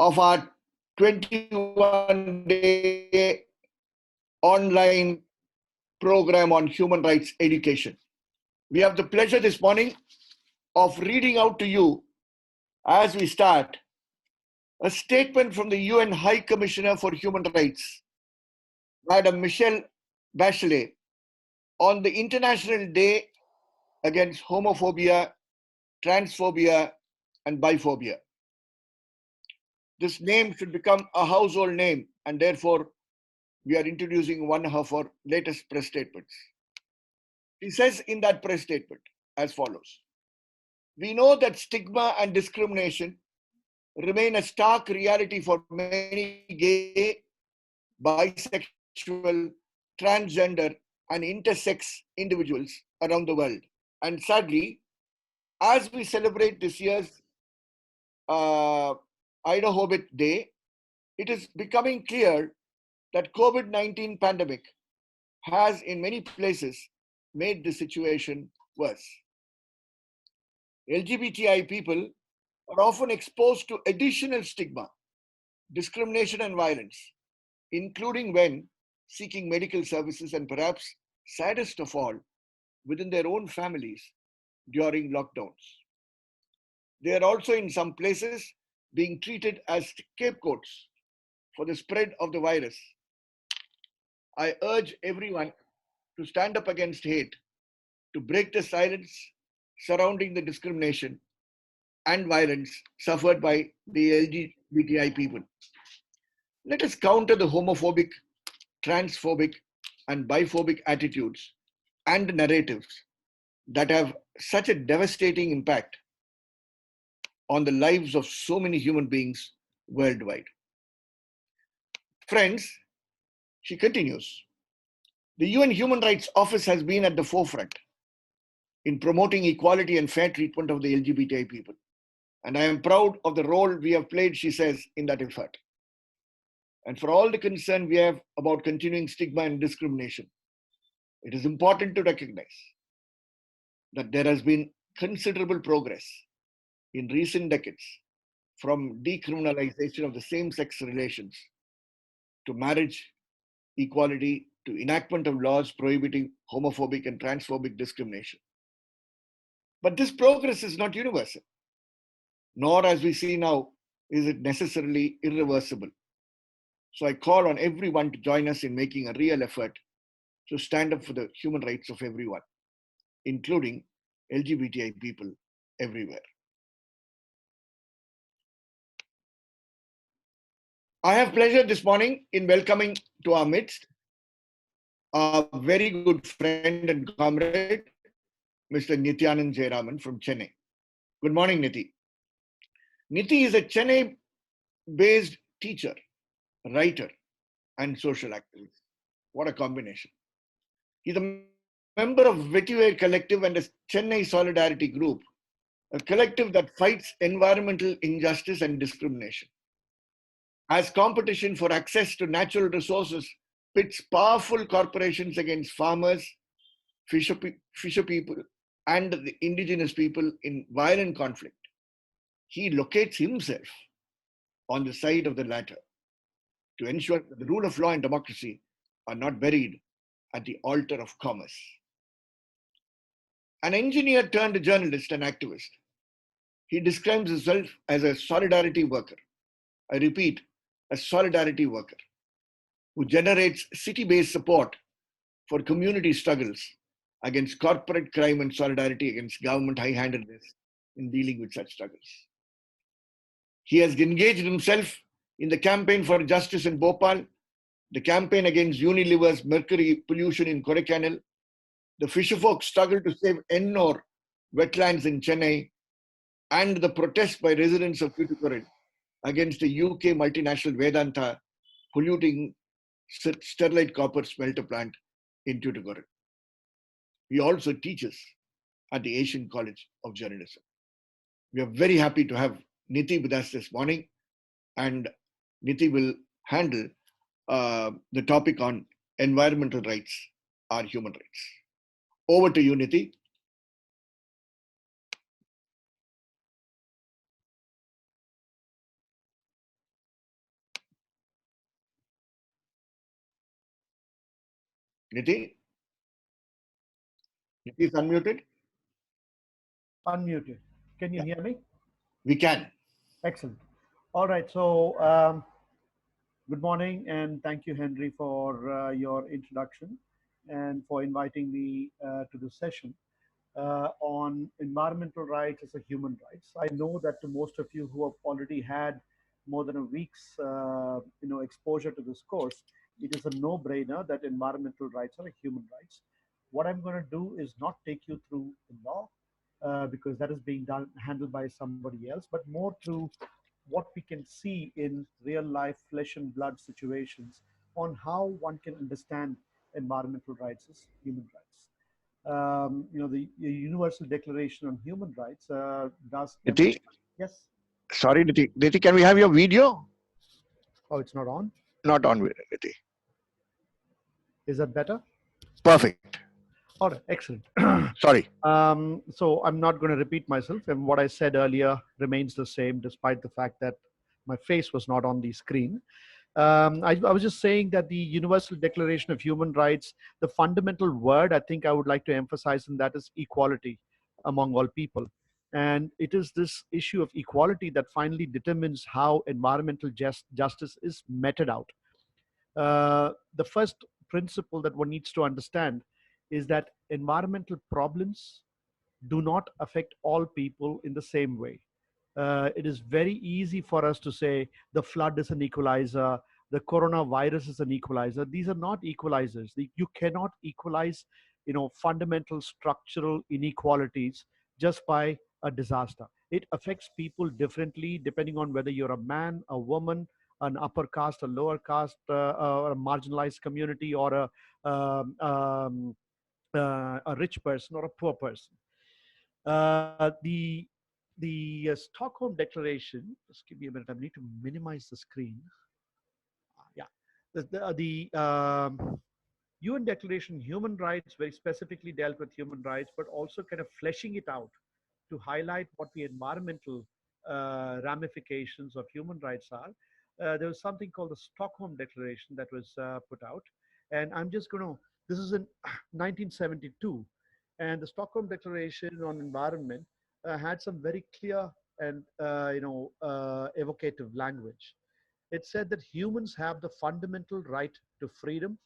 of our 21-day online program on human rights education. We have the pleasure this morning of reading out to you, as we start, a statement from the UN High Commissioner for Human Rights, Madam Michelle Bachelet, on the International Day against homophobia, transphobia, and biphobia. This name should become a household name, and therefore we are introducing one of our latest press statements. He says in that press statement as follows: we know that stigma and discrimination remain a stark reality for many gay, bisexual, transgender, and intersex individuals around the world. And sadly, as we celebrate this year's Idaho Day, it is becoming clear that COVID-19 pandemic has in many places made the situation worse. LGBTI people are often exposed to additional stigma, discrimination, and violence, including when seeking medical services, and perhaps saddest of all, within their own families during lockdowns. They are also in some places being treated as scapegoats for the spread of the virus. I urge everyone to stand up against hate, to break the silence surrounding the discrimination and violence suffered by the LGBTI people. Let us counter the homophobic, transphobic, and biphobic attitudes and narratives that have such a devastating impact on the lives of so many human beings worldwide. Friends, she continues, the UN Human Rights Office has been at the forefront in promoting equality and fair treatment of the LGBTI people. And I am proud of the role we have played, she says, in that effort. And for all the concern we have about continuing stigma and discrimination, it is important to recognize that there has been considerable progress in recent decades, from decriminalization of the same-sex relations to marriage equality to enactment of laws prohibiting homophobic and transphobic discrimination. But this progress is not universal, nor, as we see now, is it necessarily irreversible. So I call on everyone to join us in making a real effort to stand up for the human rights of everyone, including LGBTI people everywhere. I have pleasure this morning in welcoming to our midst our very good friend and comrade, Mr. Nityanand Jeyaraman from Chennai. Good morning, Niti. Niti is a Chennai-based teacher, writer, and social activist. What a combination. He's a member of Vetiver Collective and a Chennai Solidarity Group, a collective that fights environmental injustice and discrimination. As competition for access to natural resources pits powerful corporations against farmers, fisher people, and the indigenous people in violent conflict, he locates himself on the side of the latter to ensure that the rule of law and democracy are not buried at the altar of commerce. An engineer turned journalist and activist, he describes himself as a solidarity worker. I repeat, a solidarity worker who generates city-based support for community struggles against corporate crime and solidarity against government high-handedness in dealing with such struggles. He has engaged himself in the campaign for justice in Bhopal, the campaign against Unilever's mercury pollution in Kodaikanal, the fisherfolk struggle to save Ennore wetlands in Chennai, and the protest by residents of Tuticorin against the UK multinational Vedanta polluting Sterlite copper smelter plant in Tuticorin. He also teaches at the Asian College of Journalism. We are very happy to have Niti with us this morning, and Niti will handle the topic on environmental rights are human rights. Over to you, Niti. Niti? Niti is unmuted? Unmuted. Can you Yeah, hear me? we can. Excellent. All right. So, good morning, and thank you, Henry, for your introduction and for inviting me to this session on environmental rights as a human rights. I know that to most of you who have already had more than a week's exposure to this course, it is a no-brainer that environmental rights are a human rights. What I'm going to do is not take you through the law because that is being done handled by somebody else, but more through what we can see in real life flesh and blood situations on how one can understand environmental rights as human rights. The Universal Declaration on Human Rights does Niti? emphasize. Yes. Sorry, Niti. Niti, can we have your video? Oh, it's not on. Not on, Niti. Is that better? Perfect. All right, excellent. Sorry. So I'm not going to repeat myself, and what I said earlier remains the same, despite the fact that my face was not on the screen. I was just saying that the Universal Declaration of Human Rights, the fundamental word I think I would like to emphasize in that is equality among all people. And it is this issue of equality that finally determines how environmental justice is meted out. The first principle that one needs to understand is that environmental problems do not affect all people in the same way. It is very easy for us to say the flood is an equalizer, the coronavirus is an equalizer. These are not equalizers. You cannot equalize, fundamental structural inequalities just by a disaster. It affects people differently depending on whether you're a man, a woman, an upper caste, a lower caste, or a marginalized community, or a rich person or a poor person. The Stockholm Declaration. Just give me a minute. I need to minimize the screen. Yeah, the UN Declaration on Human Rights very specifically dealt with human rights, but also kind of fleshing it out to highlight what the environmental ramifications of human rights are. There was something called the Stockholm Declaration that was put out, and I'm just going to. This is in 1972, and the Stockholm Declaration on Environment had some very clear and evocative language. It said that humans have the fundamental right to freedom,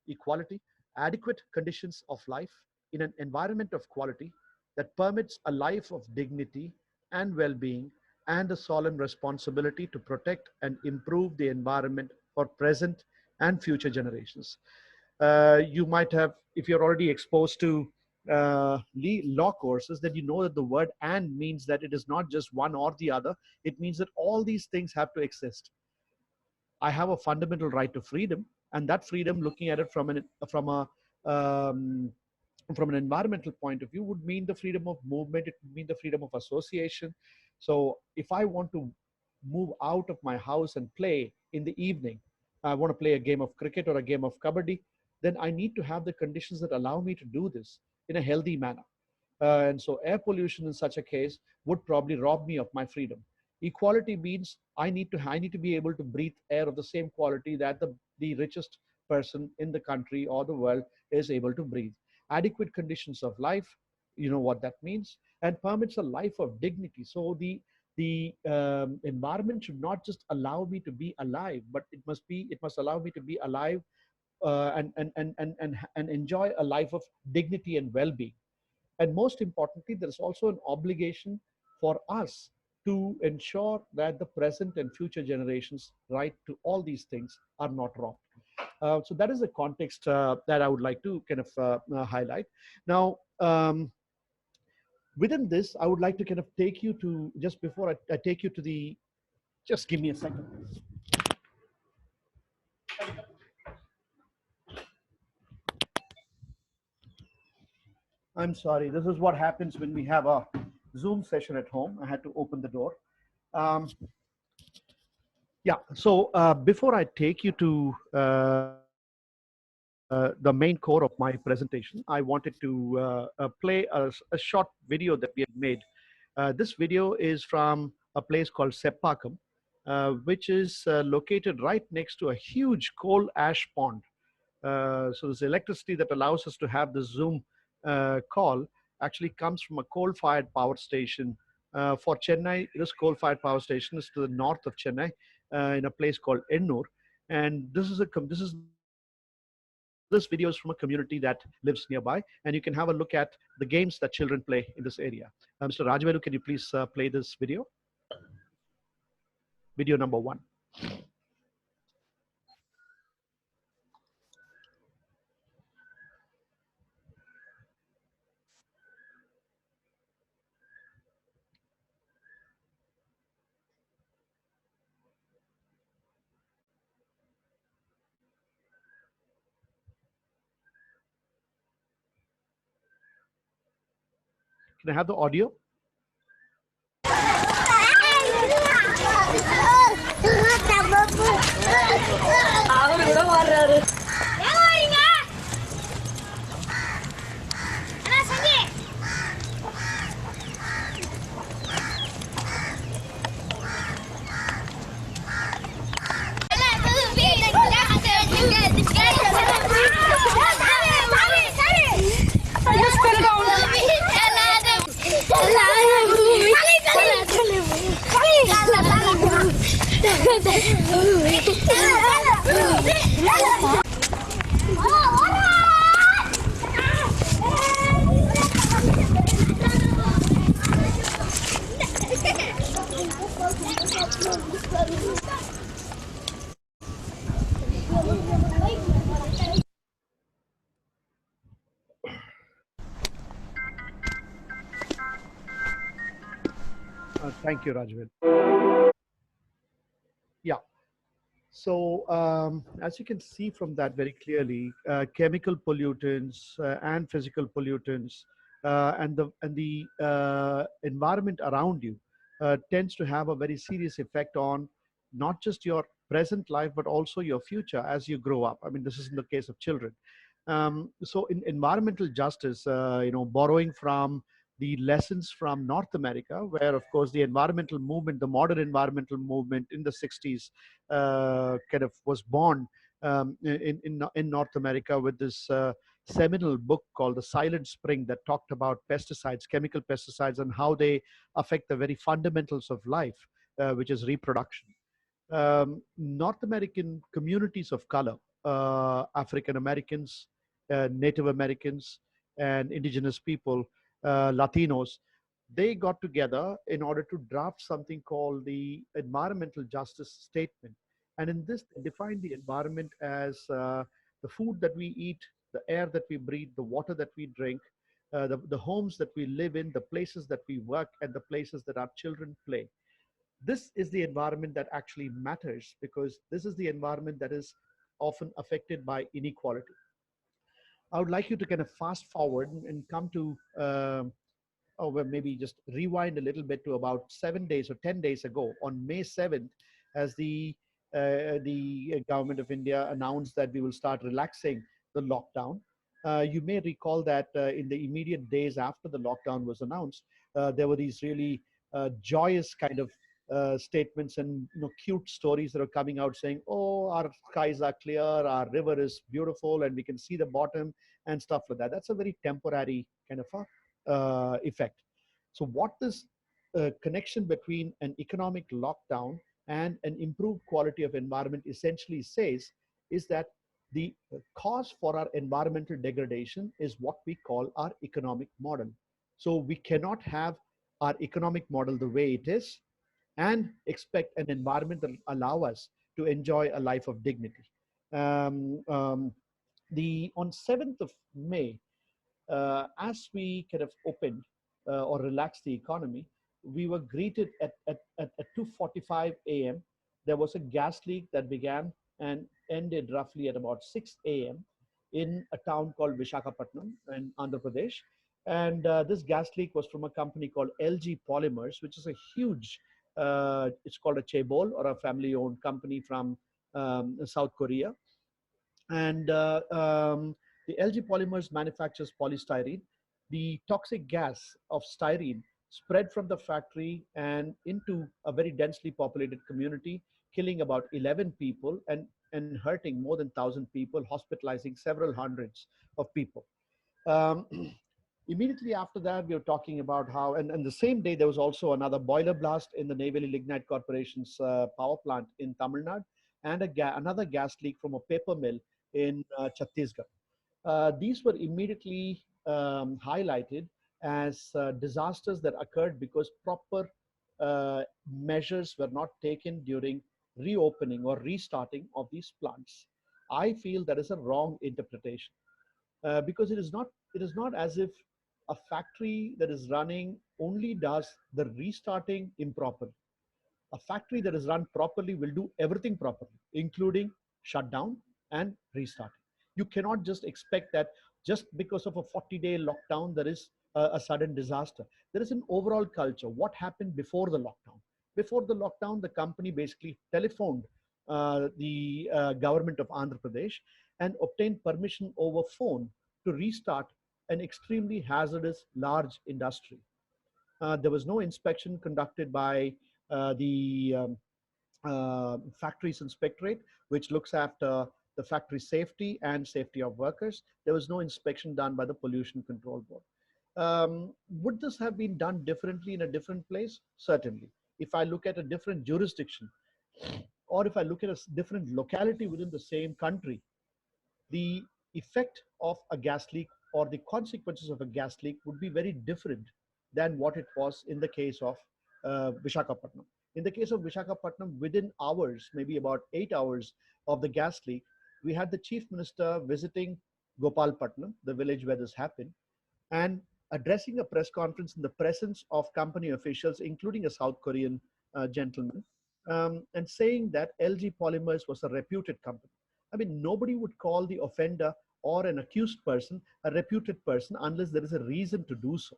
equality, adequate conditions of life in an environment of quality that permits a life of dignity and well-being, and a solemn responsibility to protect and improve the environment for present and future generations. You might have, if you're already exposed to law courses, that you know that the word "and" means that it is not just one or the other. It means that all these things have to exist. I have a fundamental right to freedom, and that freedom, looking at it um, from an environmental point of view, would mean the freedom of movement. It would mean the freedom of association. So, if I want to move out of my house and play in the evening, I want to play a game of cricket or a game of kabaddi, then I need to have the conditions that allow me to do this in a healthy manner. And so air pollution in such a case would probably rob me of my freedom. Equality means I need to be able to breathe air of the same quality that the richest person in the country or the world is able to breathe. Adequate conditions of life, you know what that means, and permits a life of dignity. So the environment should not just allow me to be alive, but it must allow me to be alive and enjoy a life of dignity and well-being. And most importantly, there is also an obligation for us to ensure that the present and future generations' right to all these things are not wrong. So that is the context that I would like to kind of highlight. Now, within this, I would like to kind of take you to, just before I take you to the, just give me a second. I'm sorry, this is what happens when we have a Zoom session at home. I had to open the door. Um, Yeah, so before I take you to the main core of my presentation, I wanted to play a short video that we had made. This video is from a place called Seppakam, which is located right next to a huge coal ash pond. So this electricity that allows us to have this Zoom call actually comes from a coal-fired power station. For Chennai, this coal-fired power station is to the north of Chennai, in a place called Ennur, and this video is from a community that lives nearby, and you can have a look at the games that children play in this area. Mr. Rajavelu, can you please play this video? Video number one. Can I have the audio? Thank you, Rajvel. Yeah. So as you can see from that very clearly, chemical pollutants and physical pollutants and the environment around you tends to have a very serious effect on not just your present life but also your future as you grow up. I mean, this is in the case of children. So in environmental justice, borrowing from the lessons from North America, where of course the environmental movement, the modern environmental movement in the 60s kind of was born in North America with this seminal book called The Silent Spring that talked about pesticides, chemical pesticides, and how they affect the very fundamentals of life, which is reproduction. North American communities of color, African Americans, Native Americans, and indigenous people, Latinos, they got together in order to draft something called the Environmental Justice Statement. And in this, they define the environment as the food that we eat, the air that we breathe, the water that we drink, the homes that we live in, the places that we work, and the places that our children play. This is the environment that actually matters because this is the environment that is often affected by inequality. I would like you to kind of fast forward and come to, well, maybe just rewind a little bit to about 7 days or 10 days ago on May 7th, as the government of India announced that we will start relaxing the lockdown. You may recall that in the immediate days after the lockdown was announced, there were these really joyous kind of statements and cute stories that are coming out saying, "Oh, our skies are clear, our river is beautiful, and we can see the bottom," and stuff like that. That's a very temporary kind of a effect. So, what this connection between an economic lockdown and an improved quality of environment essentially says is that the cause for our environmental degradation is what we call our economic model. So we cannot have our economic model the way it is and expect an environment that will allow us to enjoy a life of dignity. Um, um, on 7th of May, as we kind of opened or relaxed the economy, we were greeted at 2:45 a.m. There was a gas leak that began and ended roughly at about 6 a.m. in a town called Vishakhapatnam in Andhra Pradesh. And this gas leak was from a company called LG Polymers, which is a huge, it's called a chaebol or a family owned company from South Korea. And the LG Polymers manufactures polystyrene. The toxic gas of styrene spread from the factory and into a very densely populated community, killing about 11 people and hurting more than 1,000 people, hospitalizing several hundreds of people. Um, Immediately after that, we were talking about how, and the same day, there was also another boiler blast in the Neyveli Lignite Corporation's power plant in Tamil Nadu, and another gas leak from a paper mill in Chhattisgarh. These were immediately highlighted as disasters that occurred because proper measures were not taken during reopening or restarting of these plants. I feel that is a wrong interpretation because it is not as if a factory that is running only does the restarting improperly. A factory that is run properly will do everything properly, including shutdown and restarting. You cannot just expect that just because of a 40-day lockdown, there is a sudden disaster. There is an overall culture. What happened before the lockdown? Before the lockdown, the company basically telephoned the government of Andhra Pradesh and obtained permission over phone to restart an extremely hazardous large industry. There was no inspection conducted by the factories inspectorate, which looks after the factory safety and safety of workers. There was no inspection done by the pollution control board. Would this have been done differently in a different place? Certainly. If I look at a different jurisdiction, or if I look at a different locality within the same country, the effect of a gas leak or the consequences of a gas leak would be very different than what it was in the case of Vishakhapatnam. In the case of Vishakhapatnam, within hours, maybe about 8 hours of the gas leak, we had the chief minister visiting Gopalpatnam, the village where this happened, and addressing a press conference in the presence of company officials, including a South Korean gentleman, and saying that LG Polymers was a reputed company. I mean, nobody would call the offender or an accused person a reputed person unless there is a reason to do so.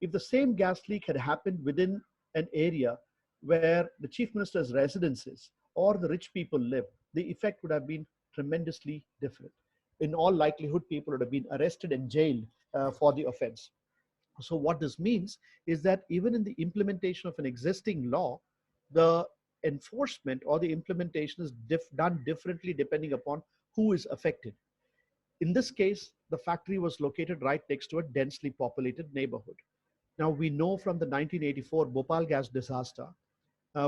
If the same gas leak had happened within an area where the chief minister's residence is or the rich people live, the effect would have been tremendously different. In all likelihood, people would have been arrested and jailed for the offense. So, what this means is that even in the implementation of an existing law, the enforcement or the implementation is done differently depending upon who is affected. In this case, the factory was located right next to a densely populated neighborhood. Now, we know from the 1984 Bhopal gas disaster,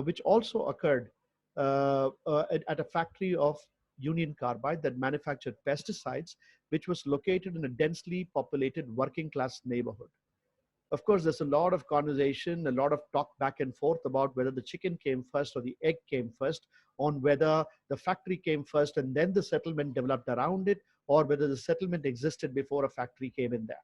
which also occurred at a factory of Union Carbide that manufactured pesticides, which was located in a densely populated working class neighborhood. Of course, there's a lot of conversation, a lot of talk back and forth about whether the chicken came first or the egg came first, on whether the factory came first and then the settlement developed around it, or whether the settlement existed before a factory came in there.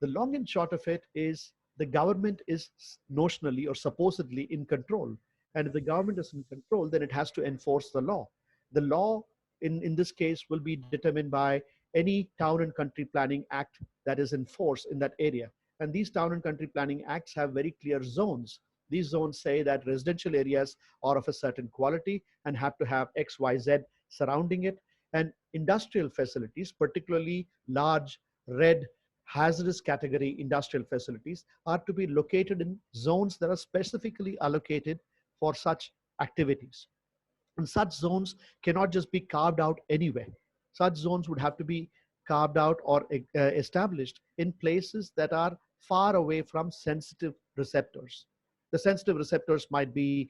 The long and short of it is the government is notionally or supposedly in control. And if the government is in control, then it has to enforce the law. The law in this case will be determined by any town and country planning act that is in force in that area. And these town and country planning acts have very clear zones. These zones say that residential areas are of a certain quality and have to have X, Y, Z surrounding it. And industrial facilities, particularly large, red, hazardous category industrial facilities, are to be located in zones that are specifically allocated for such activities. And such zones cannot just be carved out anywhere. Such zones would have to be carved out or established in places that are far away from sensitive receptors. The sensitive receptors might be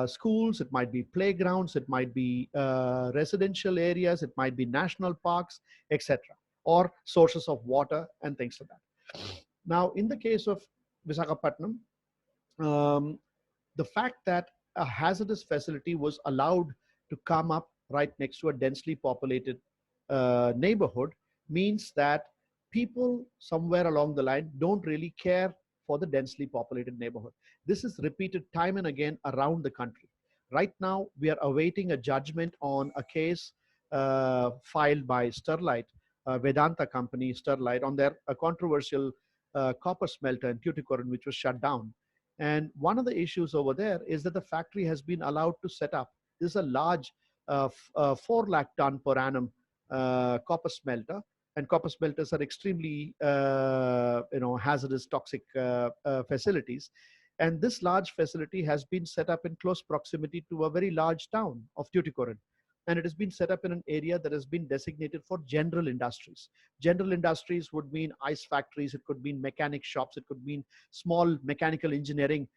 schools, it might be playgrounds, it might be residential areas, it might be national parks, etc., or sources of water and things like that. Now, in the case of Visakhapatnam, um, the fact that a hazardous facility was allowed to come up right next to a densely populated neighborhood means that people somewhere along the line don't really care for the densely populated neighborhood. This is repeated time and again around the country. Right now, we are awaiting a judgment on a case filed by Sterlite, Vedanta company, Sterlite, on their controversial copper smelter in Tuticorin, which was shut down. And one of the issues over there is that the factory has been allowed to set up. This is a large 4 lakh ton per annum copper smelter, and copper smelters are extremely hazardous, toxic facilities. And this large facility has been set up in close proximity to a very large town of Tuticorin. And it has been set up in an area that has been designated for general industries. General industries would mean ice factories, it could mean mechanic shops, it could mean small mechanical engineering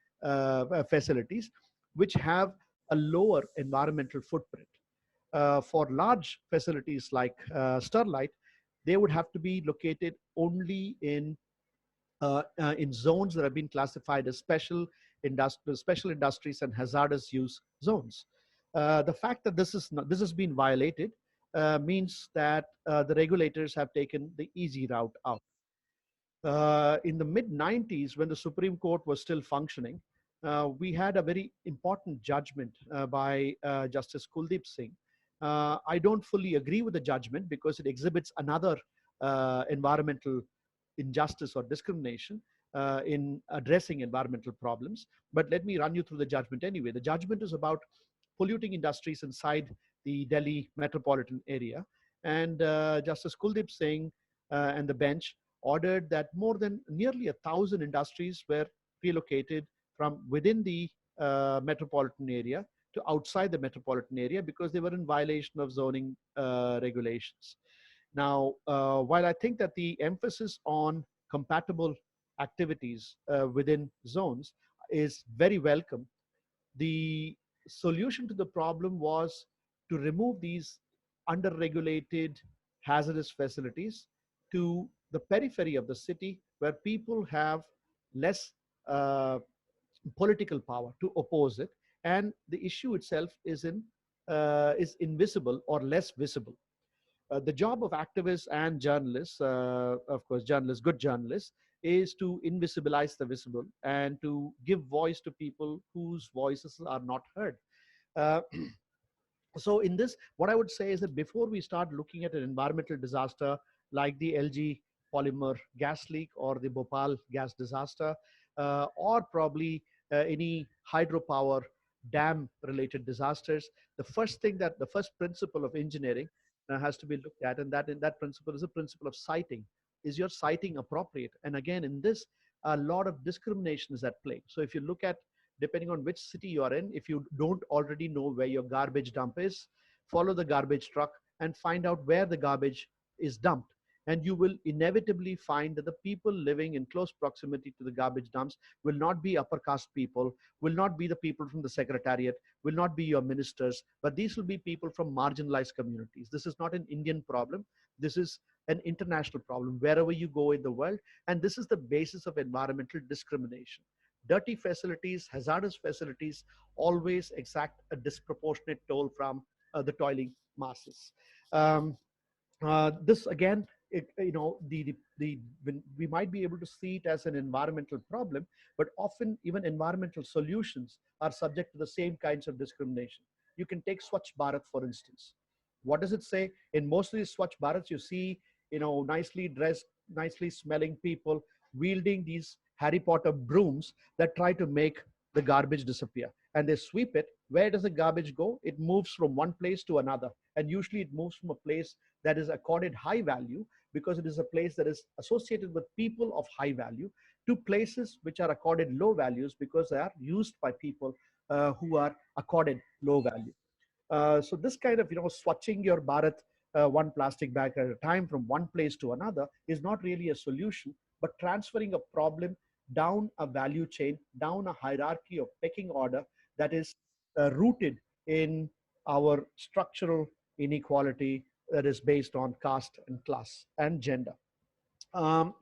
facilities, which have a lower environmental footprint. For large facilities like Sterlite, they would have to be located only in zones that have been classified as special industries and hazardous use zones. The fact that this has been violated means that the regulators have taken the easy route out. In the mid 90s, when the Supreme Court was still functioning, we had a very important judgment by Justice Kuldeep Singh. I don't fully agree with the judgment because it exhibits another environmental injustice or discrimination in addressing environmental problems. But let me run you through the judgment anyway. The judgment is about polluting industries inside the Delhi metropolitan area. And Justice Kuldeep Singh and the bench ordered that more than nearly 1,000 industries were relocated from within the metropolitan area to outside the metropolitan area because they were in violation of zoning regulations. Now, while I think that the emphasis on compatible activities within zones is very welcome, the solution to the problem was to remove these under-regulated hazardous facilities to the periphery of the city where people have less uh, political power to oppose it, and the issue itself is invisible or less visible. The job of activists and journalists, of course, journalists, good journalists, is to invisibilize the visible and to give voice to people whose voices are not heard. Uh, so in this, what I would say is that before we start looking at an environmental disaster like the LG polymer gas leak or the Bhopal gas disaster, or probably any hydropower dam related disasters, the first principle of engineering has to be looked at, and that principle is a principle of siting. Is your siting appropriate? And again, in this, a lot of discrimination is at play. So if you look at, depending on which city you are in, if you don't already know where your garbage dump is, follow the garbage truck and find out where the garbage is dumped. And you will inevitably find that the people living in close proximity to the garbage dumps will not be upper caste people, will not be the people from the secretariat, will not be your ministers, but these will be people from marginalized communities. This is not an Indian problem. This is an international problem wherever you go in the world. And this is the basis of environmental discrimination. Dirty facilities, hazardous facilities always exact a disproportionate toll from the toiling masses. Um, this again, we might be able to see it as an environmental problem, but often even environmental solutions are subject to the same kinds of discrimination. You can take Swachh Bharat, for instance. What does it say? In most of these Swachh Bharats, you see, nicely dressed, nicely smelling people wielding these Harry Potter brooms that try to make the garbage disappear. And they sweep it. Where does the garbage go? It moves from one place to another. And usually it moves from a place that is accorded high value because it is a place that is associated with people of high value to places which are accorded low values because they are used by people who are accorded low value. So this kind of, swatching your Bharat one plastic bag at a time from one place to another is not really a solution, but transferring a problem down a value chain, down a hierarchy of pecking order that is rooted in our structural inequality that is based on caste and class and gender. Um,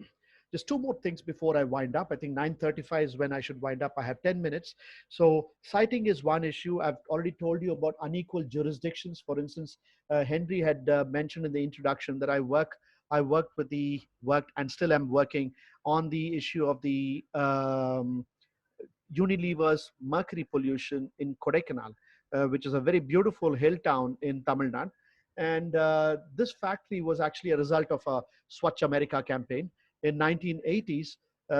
just two more things before I wind up. I think 9:35 is when I should wind up. I have 10 minutes. So citing is one issue. I've already told you about unequal jurisdictions. For instance, Henri had mentioned in the introduction that worked and still am working on the issue of the Unilever's mercury pollution in Kodaikanal, which is a very beautiful hill town in Tamil Nadu. And this factory was actually a result of a Swachh America campaign. In 1980s,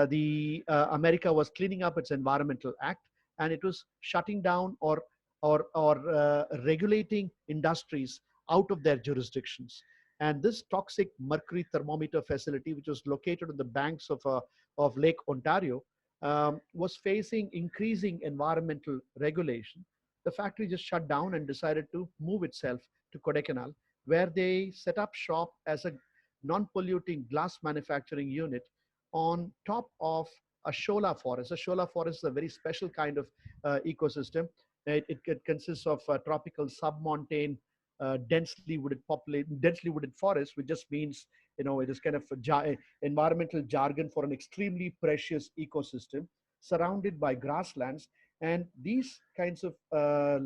the America was cleaning up its environmental act, and it was shutting down or regulating industries out of their jurisdictions. And this toxic mercury thermometer facility, which was located on the banks of Lake Ontario, was facing increasing environmental regulation. The factory just shut down and decided to move itself to Kodaikanal, where they set up shop as a non-polluting glass manufacturing unit on top of a shola forest. A shola forest is a very special kind of ecosystem. It consists of tropical submontane, densely wooded forest, which just means, it is kind of environmental jargon for an extremely precious ecosystem surrounded by grasslands. And these kinds of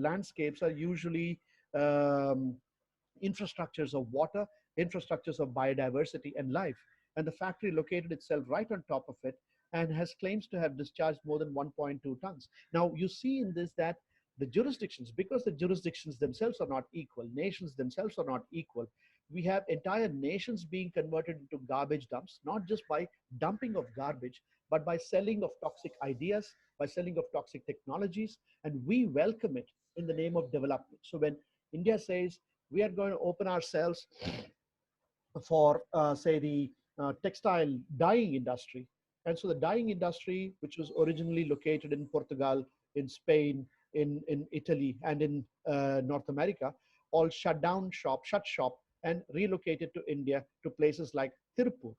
landscapes are usually um, infrastructures of water, infrastructures of biodiversity and life. And the factory located itself right on top of it and has claims to have discharged more than 1.2 tons. Now, you see in this that the jurisdictions, because the jurisdictions themselves are not equal, nations themselves are not equal, we have entire nations being converted into garbage dumps, not just by dumping of garbage, but by selling of toxic ideas, by selling of toxic technologies, and we welcome it in the name of development. So when India says we are going to open ourselves for, say, the textile dyeing industry. And so the dyeing industry, which was originally located in Portugal, in Spain, in Italy, and in North America, all shut shop, and relocated to India to places like Tirupur.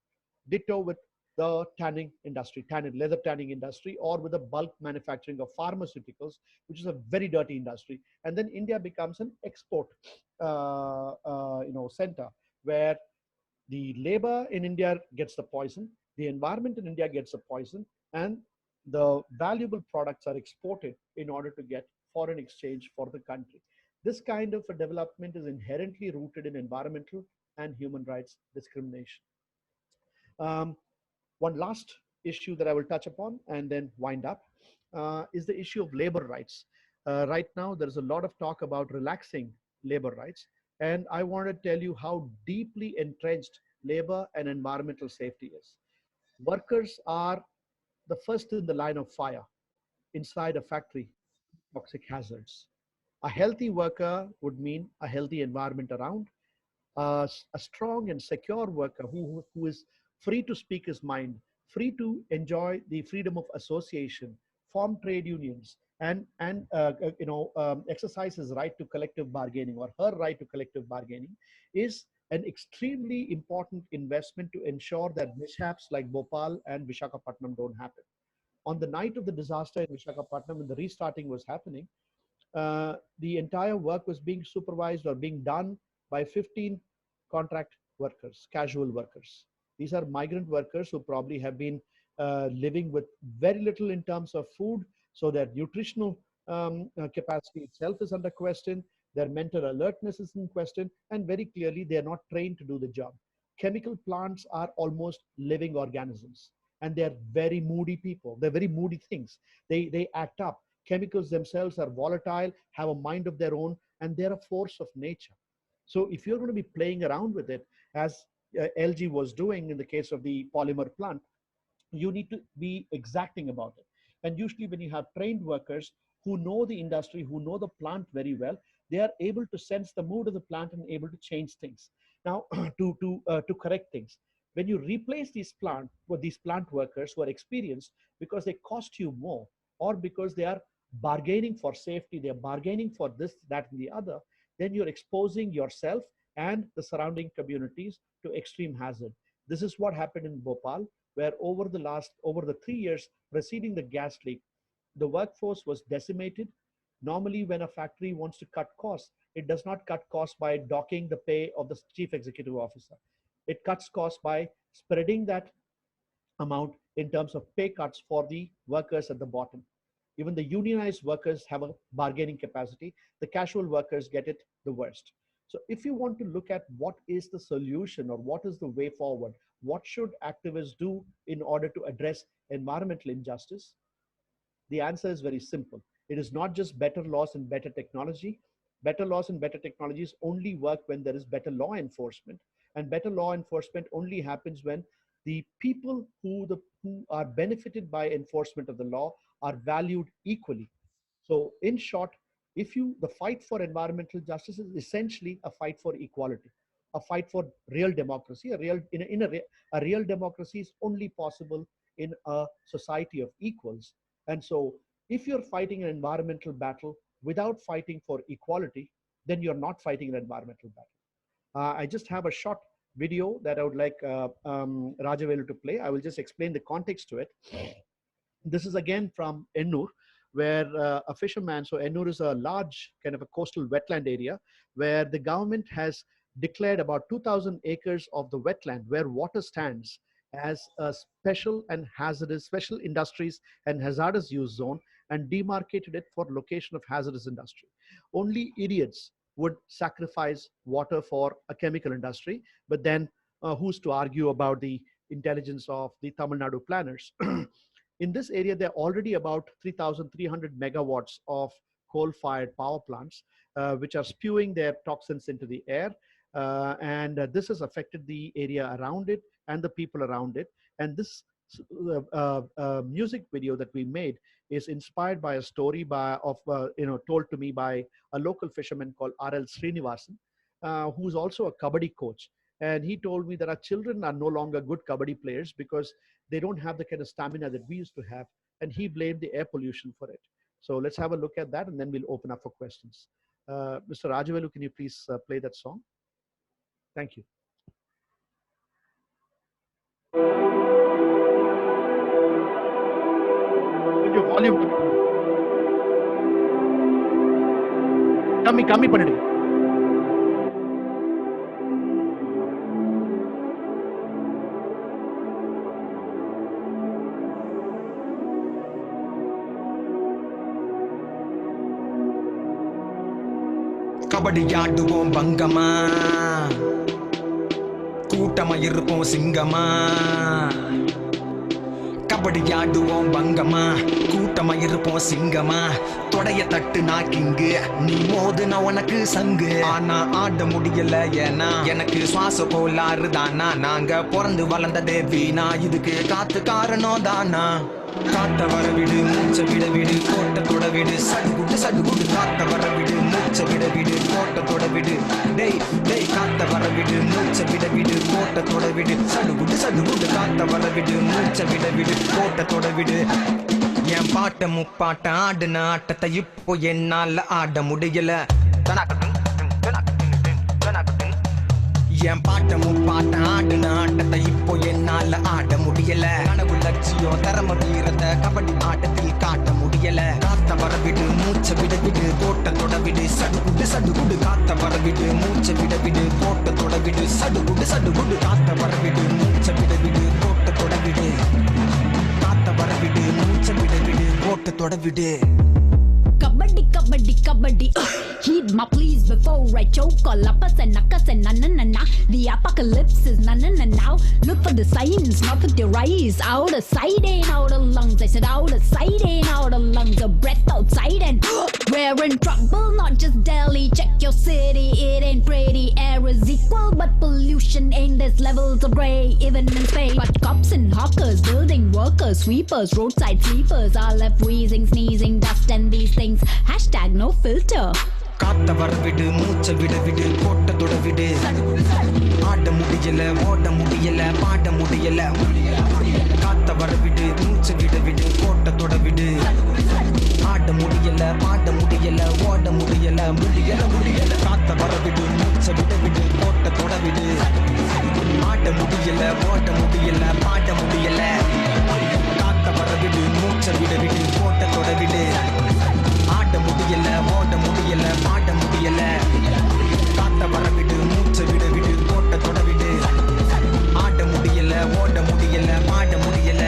Ditto with the tanning industry, leather tanning industry, or with the bulk manufacturing of pharmaceuticals, which is a very dirty industry. And then India becomes an export center, where the labor in India gets the poison, the environment in India gets the poison, and the valuable products are exported in order to get foreign exchange for the country. This kind of a development is inherently rooted in environmental and human rights discrimination. Um, One last issue that I will touch upon and then wind up is the issue of labor rights. Right now, there is a lot of talk about relaxing labor rights, and I want to tell you how deeply entrenched labor and environmental safety is. Workers are the first in the line of fire inside a factory, toxic hazards. A healthy worker would mean a healthy environment around, a strong and secure worker who is free to speak his mind, free to enjoy the freedom of association, form trade unions, and exercise his right to collective bargaining, or her right to collective bargaining, is an extremely important investment to ensure that mishaps like Bhopal and Vishakhapatnam don't happen. On the night of the disaster in Vishakhapatnam, when the restarting was happening, the entire work was being supervised or being done by 15 contract workers, casual workers. These are migrant workers who probably have been living with very little in terms of food, so their nutritional capacity itself is under question, their mental alertness is in question, and very clearly they are not trained to do the job. Chemical plants are almost living organisms, and they're very moody people. They're very moody things. They act up. Chemicals themselves are volatile, have a mind of their own, and they're a force of nature. So if you're going to be playing around with it, as LG was doing in the case of the polymer plant, you need to be exacting about it. And usually when you have trained workers who know the industry, who know the plant very well, they are able to sense the mood of the plant and able to change things. Now, to correct things. When you replace these plant workers who are experienced because they cost you more, or because they are bargaining for safety, they are bargaining for this, that, and the other, then you're exposing yourself and the surrounding communities to extreme hazard. This is what happened in Bhopal, where over the 3 years preceding the gas leak, the workforce was decimated. Normally, when a factory wants to cut costs, it does not cut costs by docking the pay of the chief executive officer. It cuts costs by spreading that amount in terms of pay cuts for the workers at the bottom. Even the unionized workers have a bargaining capacity. The casual workers get it the worst. So if you want to look at what is the solution or what is the way forward, what should activists do in order to address environmental injustice? The answer is very simple. It is not just better laws and better technology. Better laws and better technologies only work when there is better law enforcement. And better law enforcement only happens when the people who are benefited by enforcement of the law are valued equally. So in short, the fight for environmental justice is essentially a fight for equality. a fight for real democracy. A real democracy is only possible in a society of equals. And so, if you're fighting an environmental battle without fighting for equality, then you're not fighting an environmental battle. I just have a short video that I would like Rajavelu to play. I will just explain the context to it. This is again from Ennur, where a fisherman, so Ennur is a large kind of a coastal wetland area where the government has declared about 2,000 acres of the wetland where water stands as a special and hazardous, special industries and hazardous use zone, and demarcated it for location of hazardous industry. Only idiots would sacrifice water for a chemical industry, but then who's to argue about the intelligence of the Tamil Nadu planners? In this area, there are already about 3,300 megawatts of coal-fired power plants, which are spewing their toxins into the air. And this has affected the area around it and the people around it. And this music video that we made is inspired by a story told to me by a local fisherman called R.L. Srinivasan, who's also a kabaddi coach. And he told me that our children are no longer good kabaddi players because they don't have the kind of stamina that we used to have. And he blamed the air pollution for it. So let's have a look at that, and then we'll open up for questions. Mr. Rajavelu, can you please play that song? Thank you. Put your volume. Kammi பண்ணிடு. கபடி ஆடுவோம் பங்கமா, கூட்டமா இருப்போம் சிங்கமா. கபடி ஆடுவோம் பங்கமா, கூட்டமா இருப்போம் சிங்கமா. தொடைய தட்டு நாக்கிங்கு, நீ மோதுன உனக்கு சங்கு. ஆனா ஆட முடியல ஏன்னா எனக்கு சுவாச கோளாறு தானா. நாங்க பிறந்து வளர்ந்ததே வீணா, இதுக்கு காத்து காரணம் தானா. காத்த வரவிடு, மூச்ச விட விடு, கோட்டை தொட விடு. சடுகுடு காத்த வரவிடு, மூச்ச விட விடு, கோட்டை தொட விடு. டேய் டேய் காத்த வரவிடு, மூச்ச விட விடு, கோட்டை தொட விடு. சடுகுடு காத்த வரவிடு, மூச்ச விட விடு, கோட்டை தொட விடு. என் பாட்ட முப்பாட்ட ஆடுன ஆட்டத்தை இப்போ என்னால ஆட முடியல. என் பாட்ட முப்பாட்ட ஆடுன ஆட்டத்தை இப்போ என்னால ஆட முடியல. கனவு லட்சியம் திறம வீரத்தை கபடி ஆட்டத்தில் காட்ட முடியல. காத்த வரவிடு, மூச்ச விட விடு, கோட்டை தொட விடு. சடுகுடு காத்த வரவிடு, மூச்ச விட விடு, கோட்டை தொட விடு. சடுகுடு காத்த வரவிடு, மூச்ச விட விடு, கோட்டை தொட விடு. காத்த வரவிடு, மூச்ச விட விடு, கோட்டை தொட விடு. Kabaddi, heed my pleas before I choke. All uppers and knuckers and na. The apocalypse is na. Now look for the signs, not with your eyes. Out of sight, ain't out of lungs. I said out of sight, ain't out of lungs. A breath outside and we're in trouble. Not just Delhi, check your city, it ain't pretty. Air is equal, but pollution ain't. There's levels of grey, even in space. But cops and hawkers, building workers, sweepers, roadside sleepers are left wheezing, sneezing, dust and these things. Hashtag no filter. காத்த வரவிடு, மூச்ச விட விடு, கோட்டை தொட விடு. ஆட முடியல, ஓட முடியல, பாட முடியல. காத்த வரவிடு, மூச்ச விட விடு, கோட்டை தொட விடு. ஆட முடியல, பாட முடியல, ஓட முடியல, முடியல. காத்த வரவிடு, மூச்ச விட விடு, கோட்டை தொட விடு. ஆட முடியல, ஓட முடியல, பாட முடியல. காத்த வரவிடு, மூச்ச விட விடு, கோட்டை தொட விடு. ஆட முடியல, ஓட முடியல, பாட முடியல. காத்த வரவிடு, மூச்ச விட விடு, கோட்டை தொட விடு. ஆட முடியல, ஓட முடியல, பாட முடியல.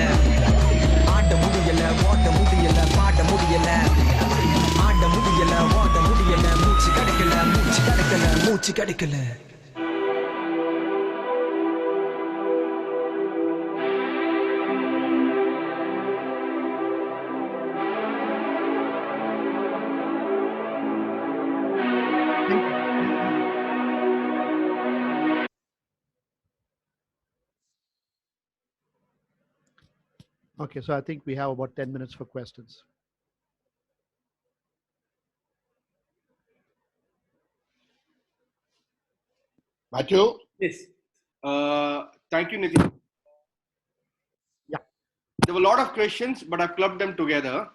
ஆட முடியல, ஓட முடியல, பாட முடியல. ஆட முடியல, ஓட முடியல, மூச்சு கிடைக்கல. Okay, so I think we have about 10 minutes for questions. Matthew? Yes. Thank you, Nitin. Yeah. There were a lot of questions, but I've clubbed them together.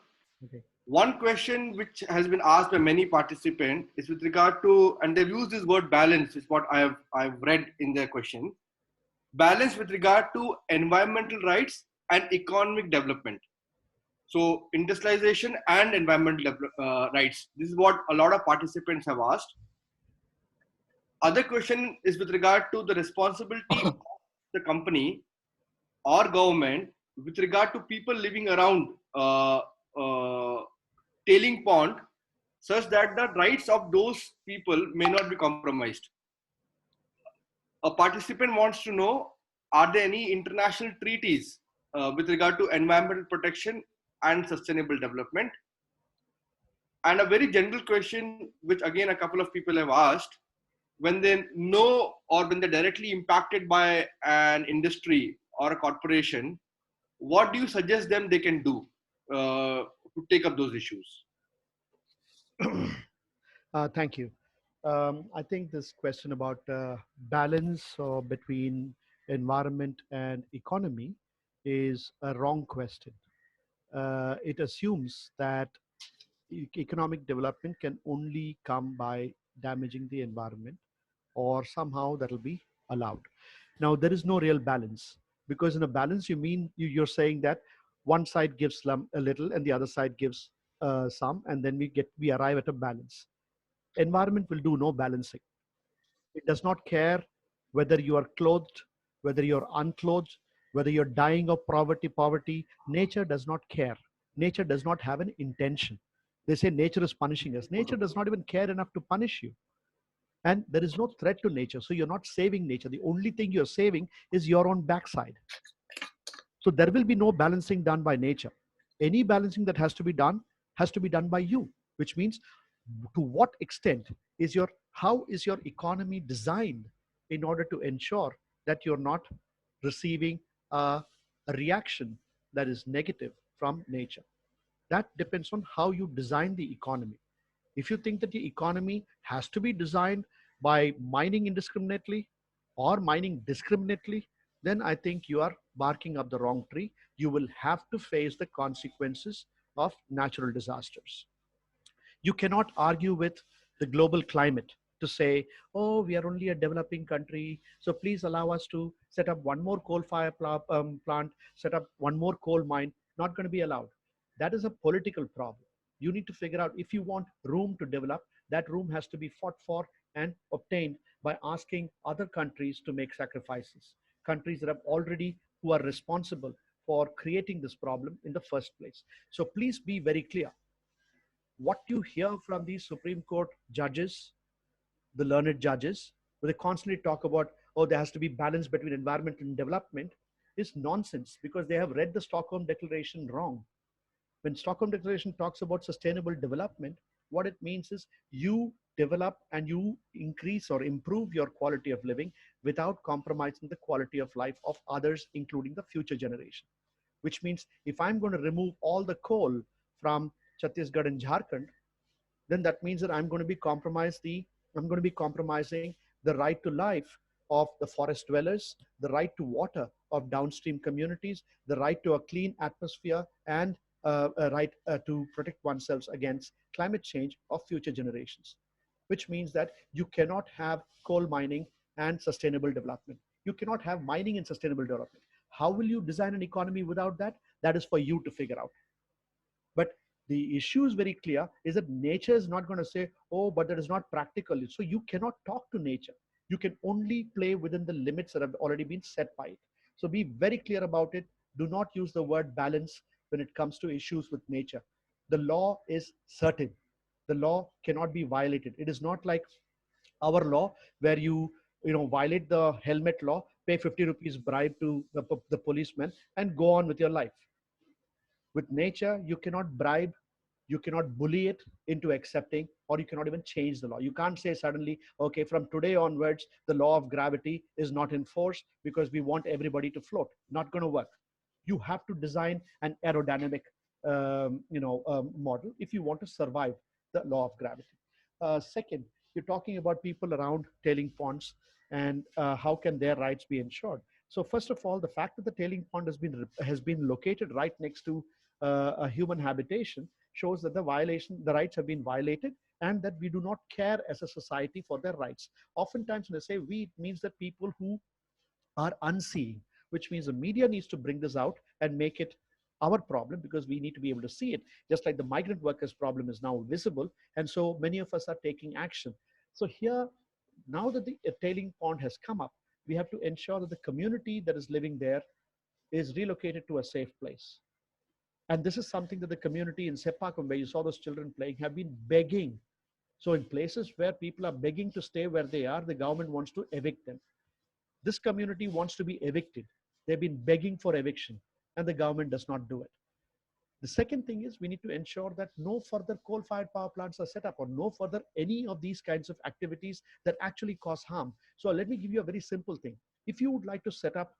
Okay. One question which has been asked by many participants is with regard to, and they've used this word balance, is what I've read in their question. Balance with regard to environmental rights and economic development. So industrialization and environmental rights. This is what a lot of participants have asked. Other question is with regard to the responsibility of the company or government with regard to people living around tailing pond, such that the rights of those people may not be compromised. A participant wants to know, are there any international treaties with regard to environmental protection and sustainable development? And a very general question, which again a couple of people have asked, when they know or when they're directly impacted by an industry or a corporation, what do you suggest them they can do to take up those issues? Thank you. I think this question about balance between environment and economy is a wrong question. It assumes that economic development can only come by damaging the environment, or somehow that'll be allowed. Now, there is no real balance, because in a balance, you're saying that one side gives a little and the other side gives some, and then we arrive at a balance. Environment will do no balancing. It does not care whether you are clothed, whether you're unclothed, whether you're dying of poverty. Nature does not care. Nature does not have an intention. They say nature is punishing us. Nature does not even care enough to punish you. And there is no threat to nature. So you're not saving nature. The only thing you're saving is your own backside. So there will be no balancing done by nature. Any balancing that has to be done by you, which means to what extent how is your economy designed in order to ensure that you're not receiving a reaction that is negative from nature. That depends on how you design the economy. If you think that the economy has to be designed by mining indiscriminately or mining discriminately, then I think you are barking up the wrong tree. You will have to face the consequences of natural disasters. You cannot argue with the global climate to say, oh, we are only a developing country, so please allow us to set up one more coal fire plant, set up one more coal mine. Not going to be allowed. That is a political problem. You need to figure out, if you want room to develop, that room has to be fought for and obtained by asking other countries to make sacrifices. Countries that have already, who are responsible for creating this problem in the first place. So please be very clear. What you hear from these Supreme Court judges, the learned judges, where they constantly talk about, oh, there has to be balance between environment and development, is nonsense, because they have read the Stockholm Declaration wrong. When Stockholm Declaration talks about sustainable development, what it means is you develop and you increase or improve your quality of living without compromising the quality of life of others, including the future generation. Which means if I'm going to remove all the coal from Chhattisgarh and Jharkhand, then that means that I'm going to be compromising the right to life of the forest dwellers, the right to water of downstream communities, the right to a clean atmosphere, and a right to protect oneself against climate change of future generations. Which means that you cannot have coal mining and sustainable development. You cannot have mining and sustainable development. How will you design an economy without that? That is for you to figure out. But the issue is very clear, is that nature is not going to say, oh, but that is not practical. So you cannot talk to nature. You can only play within the limits that have already been set by it. So be very clear about it. Do not use the word balance when it comes to issues with nature. The law is certain. The law cannot be violated. It is not like our law, where you violate the helmet law, pay 50 rupees bribe to the policeman, and go on with your life. With nature, you cannot bribe, you cannot bully it into accepting, or you cannot even change the law. You can't say suddenly, okay, from today onwards, the law of gravity is not in force because we want everybody to float. Not going to work. You have to design an aerodynamic model if you want to survive the law of gravity. Second, you're talking about people around tailing ponds and how can their rights be ensured. So first of all, the fact that the tailing pond has been located right next to a human habitation shows that the rights have been violated, and that we do not care as a society for their rights. Oftentimes when I say we, it means that people who are unseeing, which means the media needs to bring this out and make it our problem, because we need to be able to see it, just like the migrant workers problem is now visible, and so many of us are taking action. So here, now that the tailing pond has come up, we have to ensure that the community that is living there is relocated to a safe place. And this is something that the community in Seppakum, where you saw those children playing, have been begging. So in places where people are begging to stay where they are, the government wants to evict them. This community wants to be evicted. They've been begging for eviction, and the government does not do it. The second thing is we need to ensure that no further coal-fired power plants are set up, or no further any of these kinds of activities that actually cause harm. So let me give you a very simple thing. If you would like to set up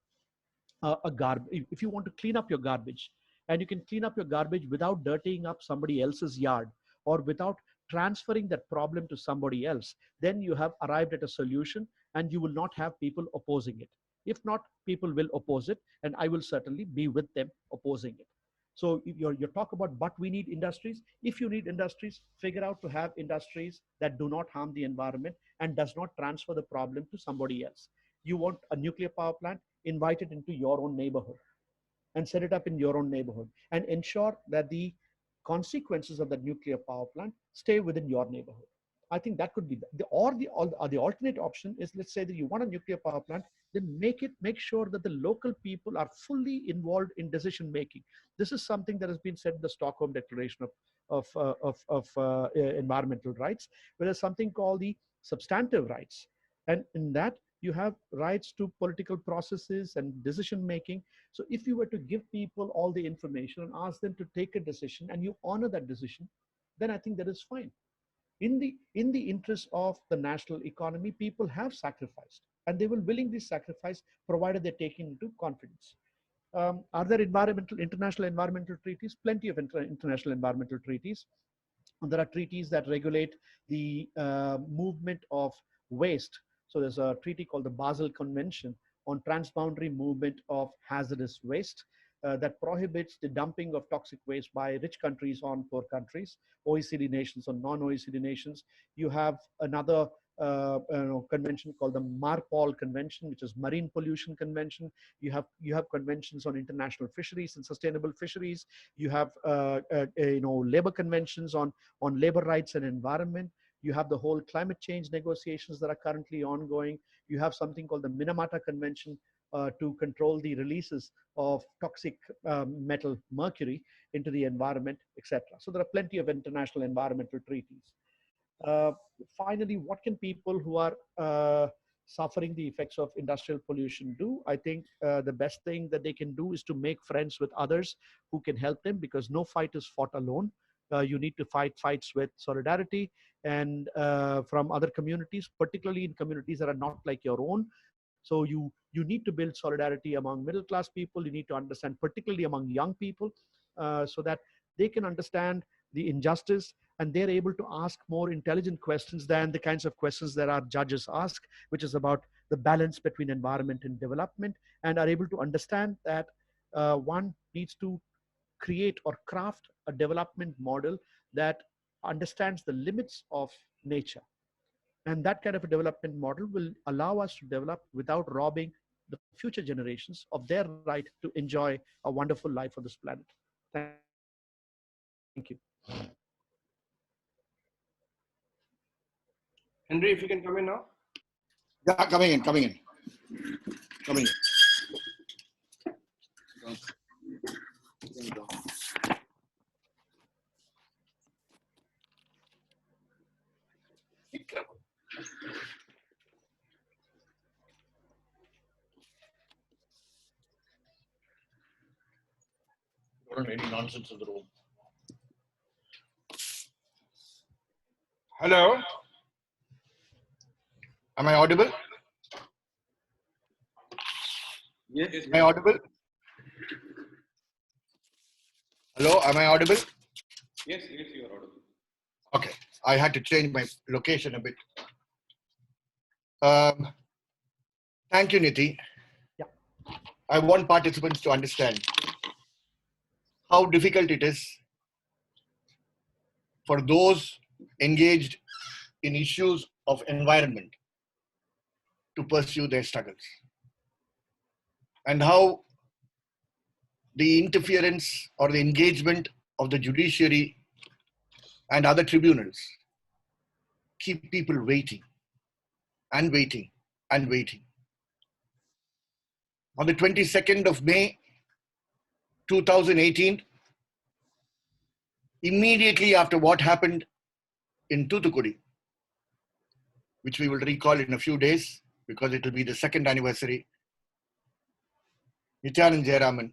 if you want to clean up your garbage, and you can clean up your garbage without dirtying up somebody else's yard, or without transferring that problem to somebody else, then you have arrived at a solution, and you will not have people opposing it. If not, people will oppose it, and I will certainly be with them opposing it. So you talk about, but we need industries. If you need industries, figure out to have industries that do not harm the environment and does not transfer the problem to somebody else. You want a nuclear power plant, invite it into your own neighborhood and set it up in your own neighborhood, and ensure that the consequences of that nuclear power plant stay within your neighborhood. I think that could be the alternate option is, let's say that you want a nuclear power plant, then make sure that the local people are fully involved in decision making. This is something that has been said in the Stockholm Declaration of environmental rights, where there's something called the substantive rights, and in that you have rights to political processes and decision making. So if you were to give people all the information and ask them to take a decision, and you honor that decision, then I think that is fine. In the interest of the national economy, people have sacrificed, and they will willingly sacrifice, provided they're taken into confidence. Are there international environmental treaties? Plenty of international environmental treaties. There are treaties that regulate the movement of waste. So there's a treaty called the Basel Convention on transboundary movement of hazardous waste that prohibits the dumping of toxic waste by rich countries on poor countries, OECD nations on non-OECD nations. You have another convention called the MARPOL Convention, which is Marine Pollution Convention. You have conventions on international fisheries and sustainable fisheries. You have labor conventions on labor rights and environment. You have the whole climate change negotiations that are currently ongoing. You have something called the Minamata Convention to control the releases of toxic metal mercury into the environment, etc. So there are plenty of international environmental treaties. Finally, what can people who are suffering the effects of industrial pollution do? I think the best thing that they can do is to make friends with others who can help them, because no fight is fought alone. You need to fight fights with solidarity and from other communities, particularly in communities that are not like your own. So you need to build solidarity among middle-class people. You need to understand, particularly among young people, so that they can understand the injustice, and they're able to ask more intelligent questions than the kinds of questions that our judges ask, which is about the balance between environment and development, and are able to understand that one needs to create or craft a development model that understands the limits of nature. And that kind of a development model will allow us to develop without robbing the future generations of their right to enjoy a wonderful life on this planet. Thank you. Henri, if you can come in now. Yeah, coming in. Don't any nonsense in the room. Hello. Am I audible? Yes. Am I audible? Hello, am I audible? Yes, you are audible. Okay, I had to change my location a bit. Thank you, Niti. Yeah. I want participants to understand how difficult it is for those engaged in issues of environment to pursue their struggles, and how the interference or the engagement of the judiciary and other tribunals keep people waiting and waiting and waiting. On the 22nd of May, 2018, immediately after what happened in Toothukudi, which we will recall in a few days because it will be the second anniversary, Nityanand Jeyaraman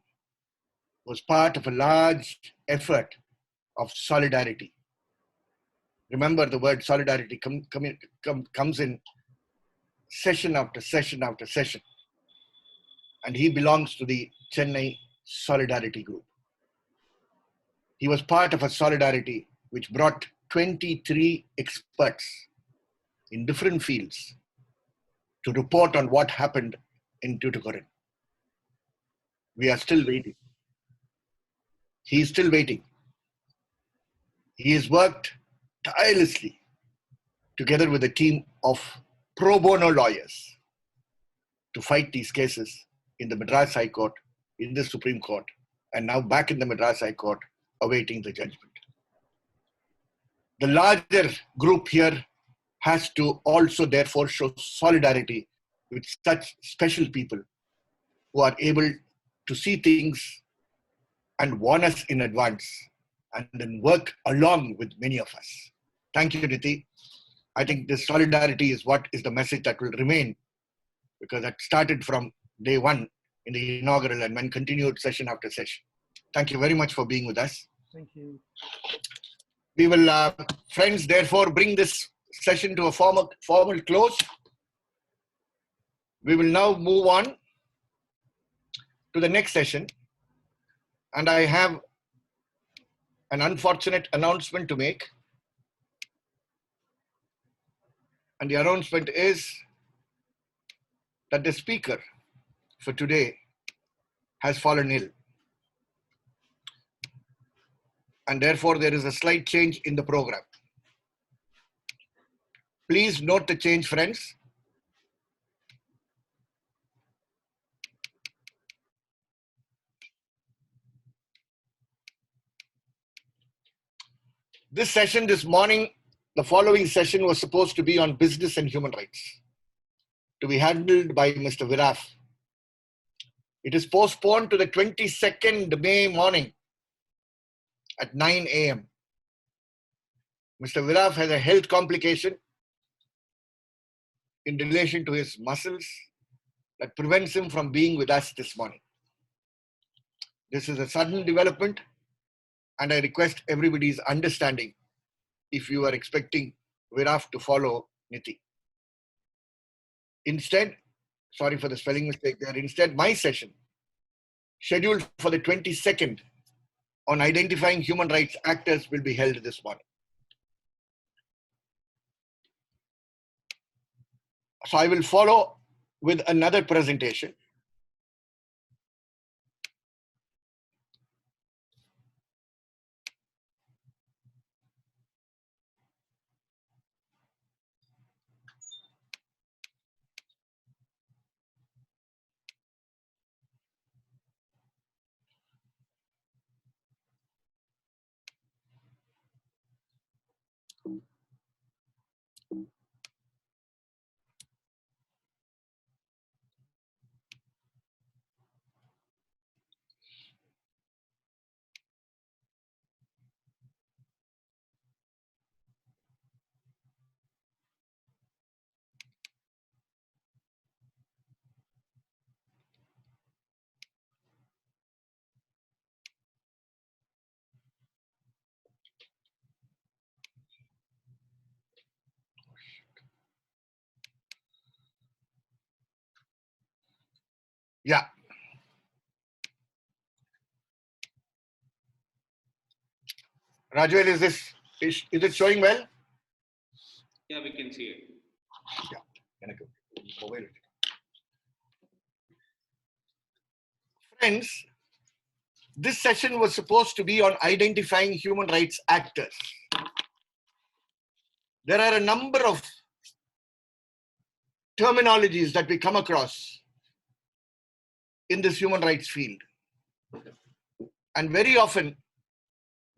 was part of a large effort of solidarity. Remember, the word solidarity comes in session after session after session. And he belongs to the Chennai Solidarity Group. He was part of a solidarity which brought 23 experts in different fields to report on what happened in Tuticorin. We are still waiting. He is still waiting. He has worked tirelessly together with a team of pro bono lawyers to fight these cases in the Madras High Court, in the Supreme Court, and now back in the Madras High Court, awaiting the judgment. The larger group here has to also therefore show solidarity with such special people who are able to see things and warn us in advance and then work along with many of us. Thank you, Niti. I think this solidarity is what is the message that will remain, because that started from day one in the inaugural and then continued session after session. Thank you very much for being with us. Thank you. We will, friends, therefore bring this session to a formal close. We will now move on to the next session. And I have an unfortunate announcement to make. And the announcement is that the speaker for today has fallen ill. And therefore, there is a slight change in the program. Please note the change, friends. This session this morning, the following session was supposed to be on business and human rights, to be handled by Mr. Viraf. It is postponed to the 22nd May morning at 9 a.m. Mr. Viraf has a health complication in relation to his muscles that prevents him from being with us this morning. This is a sudden development, and I request everybody's understanding if you are expecting Viraf to follow Niti. Instead, sorry for the spelling mistake there, instead my session, scheduled for the 22nd on identifying human rights actors, will be held this morning. So I will follow with another presentation. Yeah. Rajwell, is it showing well? Yeah, we can see it. Yeah. Friends, this session was supposed to be on identifying human rights actors. There are a number of terminologies that we come across in this human rights field. And very often,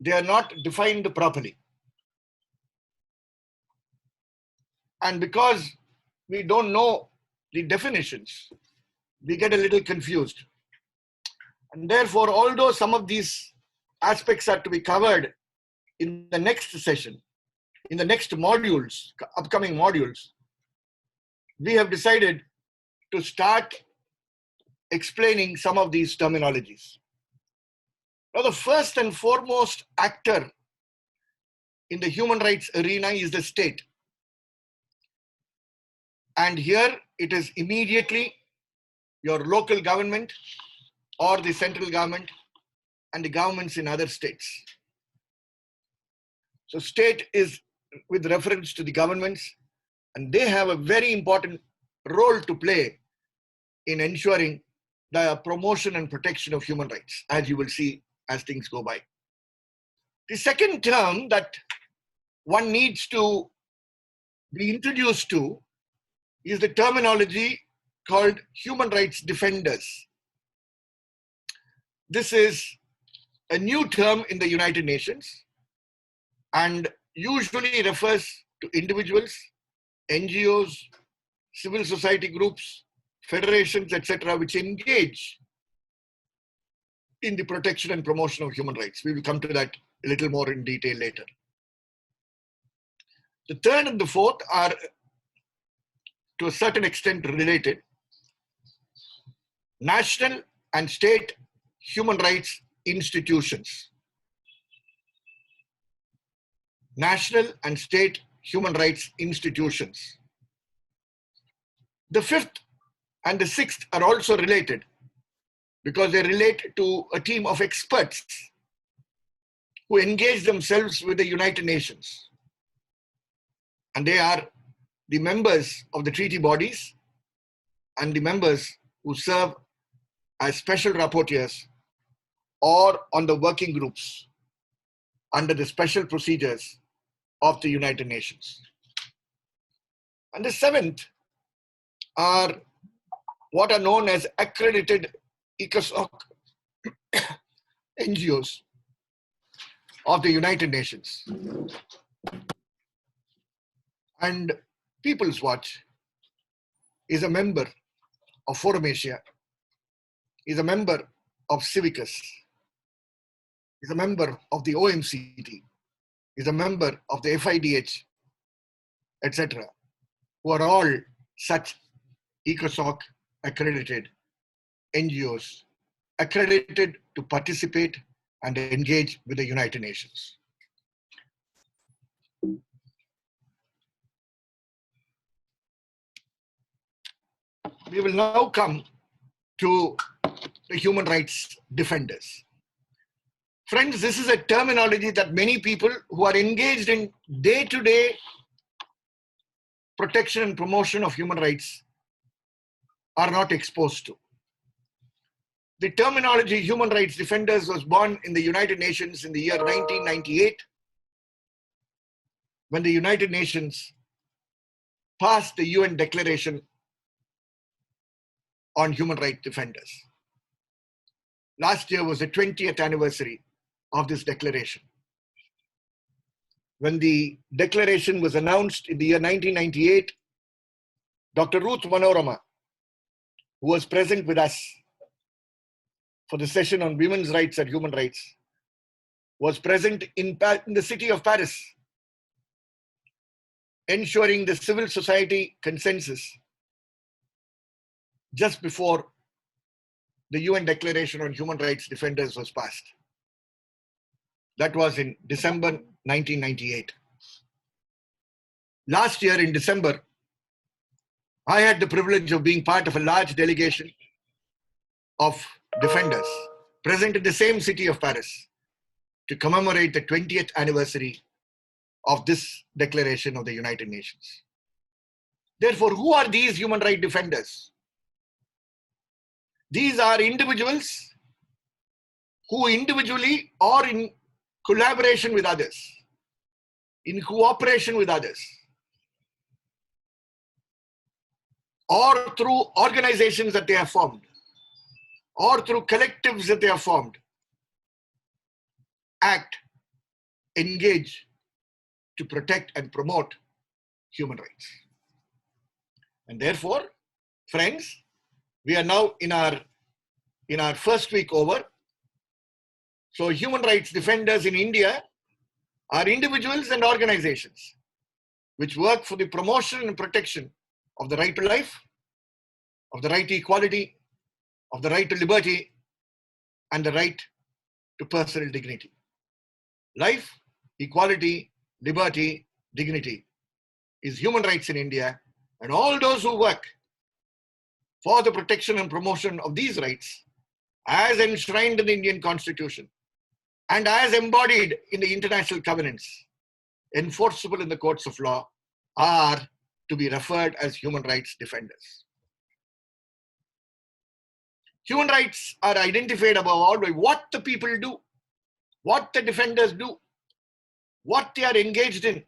they are not defined properly. And because we don't know the definitions, we get a little confused. And therefore, although some of these aspects are to be covered in the next session, in the next modules, upcoming modules, we have decided to start explaining some of these terminologies. Now, the first and foremost actor in the human rights arena is the state. And here it is immediately your local government or the central government and the governments in other states. So state is with reference to the governments, and they have a very important role to play in ensuring the promotion and protection of human rights, as you will see as things go by. The second term that one needs to be introduced to is the terminology called human rights defenders. This is a new term in the United Nations and usually refers to individuals, NGOs, civil society groups, federations, etc., which engage in the protection and promotion of human rights. We will come to that a little more in detail later. The third and the fourth are to a certain extent related. National and state human rights institutions. National and state human rights institutions. The fifth and the sixth are also related because they relate to a team of experts who engage themselves with the United Nations. And they are the members of the treaty bodies and the members who serve as special rapporteurs or on the working groups under the special procedures of the United Nations. And the seventh are what are known as accredited ECOSOC NGOs of the United Nations. And People's Watch is a member of Forum Asia, is a member of Civicus, is a member of the OMCT, is a member of the FIDH, etc., who are all such ECOSOC accredited NGOs, accredited to participate and engage with the United Nations. We will now come to the human rights defenders. Friends, this is a terminology that many people who are engaged in day-to-day protection and promotion of human rights are not exposed to. The terminology human rights defenders was born in the United Nations in the year 1998, when the United Nations passed the UN Declaration on Human Rights Defenders. Last year was the 20th anniversary of this declaration. When the declaration was announced in the year 1998, Dr. Ruth Manorama, who was present with us for the session on women's rights and human rights, was present in the city of Paris, ensuring the civil society consensus just before the UN Declaration on Human Rights Defenders was passed. That was in December 1998. Last year in December, I had the privilege of being part of a large delegation of defenders present in the same city of Paris to commemorate the 20th anniversary of this declaration of the United Nations. Therefore, who are these human rights defenders? These are individuals who individually or in collaboration with others, in cooperation with others, or through organizations that they have formed, or through collectives that they have formed, act, engage to protect and promote human rights. And therefore, friends, we are now in our first week over. So human rights defenders in India are individuals and organizations which work for the promotion and protection of the right to life, of the right to equality, of the right to liberty, and the right to personal dignity. Life, equality, liberty, dignity is human rights in India, and all those who work for the protection and promotion of these rights as enshrined in the Indian Constitution and as embodied in the international covenants enforceable in the courts of law are to be referred as human rights defenders. Human rights are identified above all by what the people do, what the defenders do, what they are engaged in.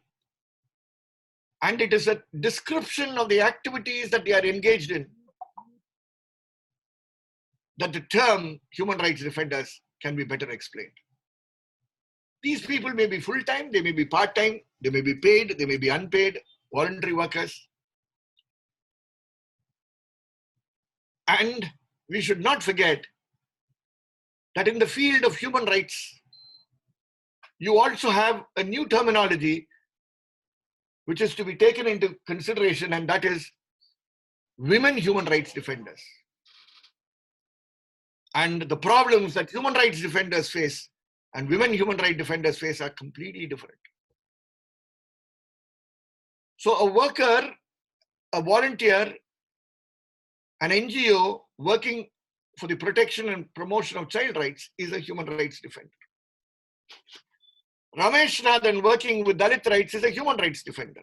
And it is a description of the activities that they are engaged in that the term human rights defenders can be better explained. These people may be full-time, they may be part-time, they may be paid, they may be unpaid, voluntary workers. And we should not forget that in the field of human rights, you also have a new terminology which is to be taken into consideration, and that is women human rights defenders. And the problems that human rights defenders face and women human rights defenders face are completely different. So a worker, a volunteer, an NGO working for the protection and promotion of child rights is a human rights defender. Ramesh Nathan working with Dalit rights is a human rights defender.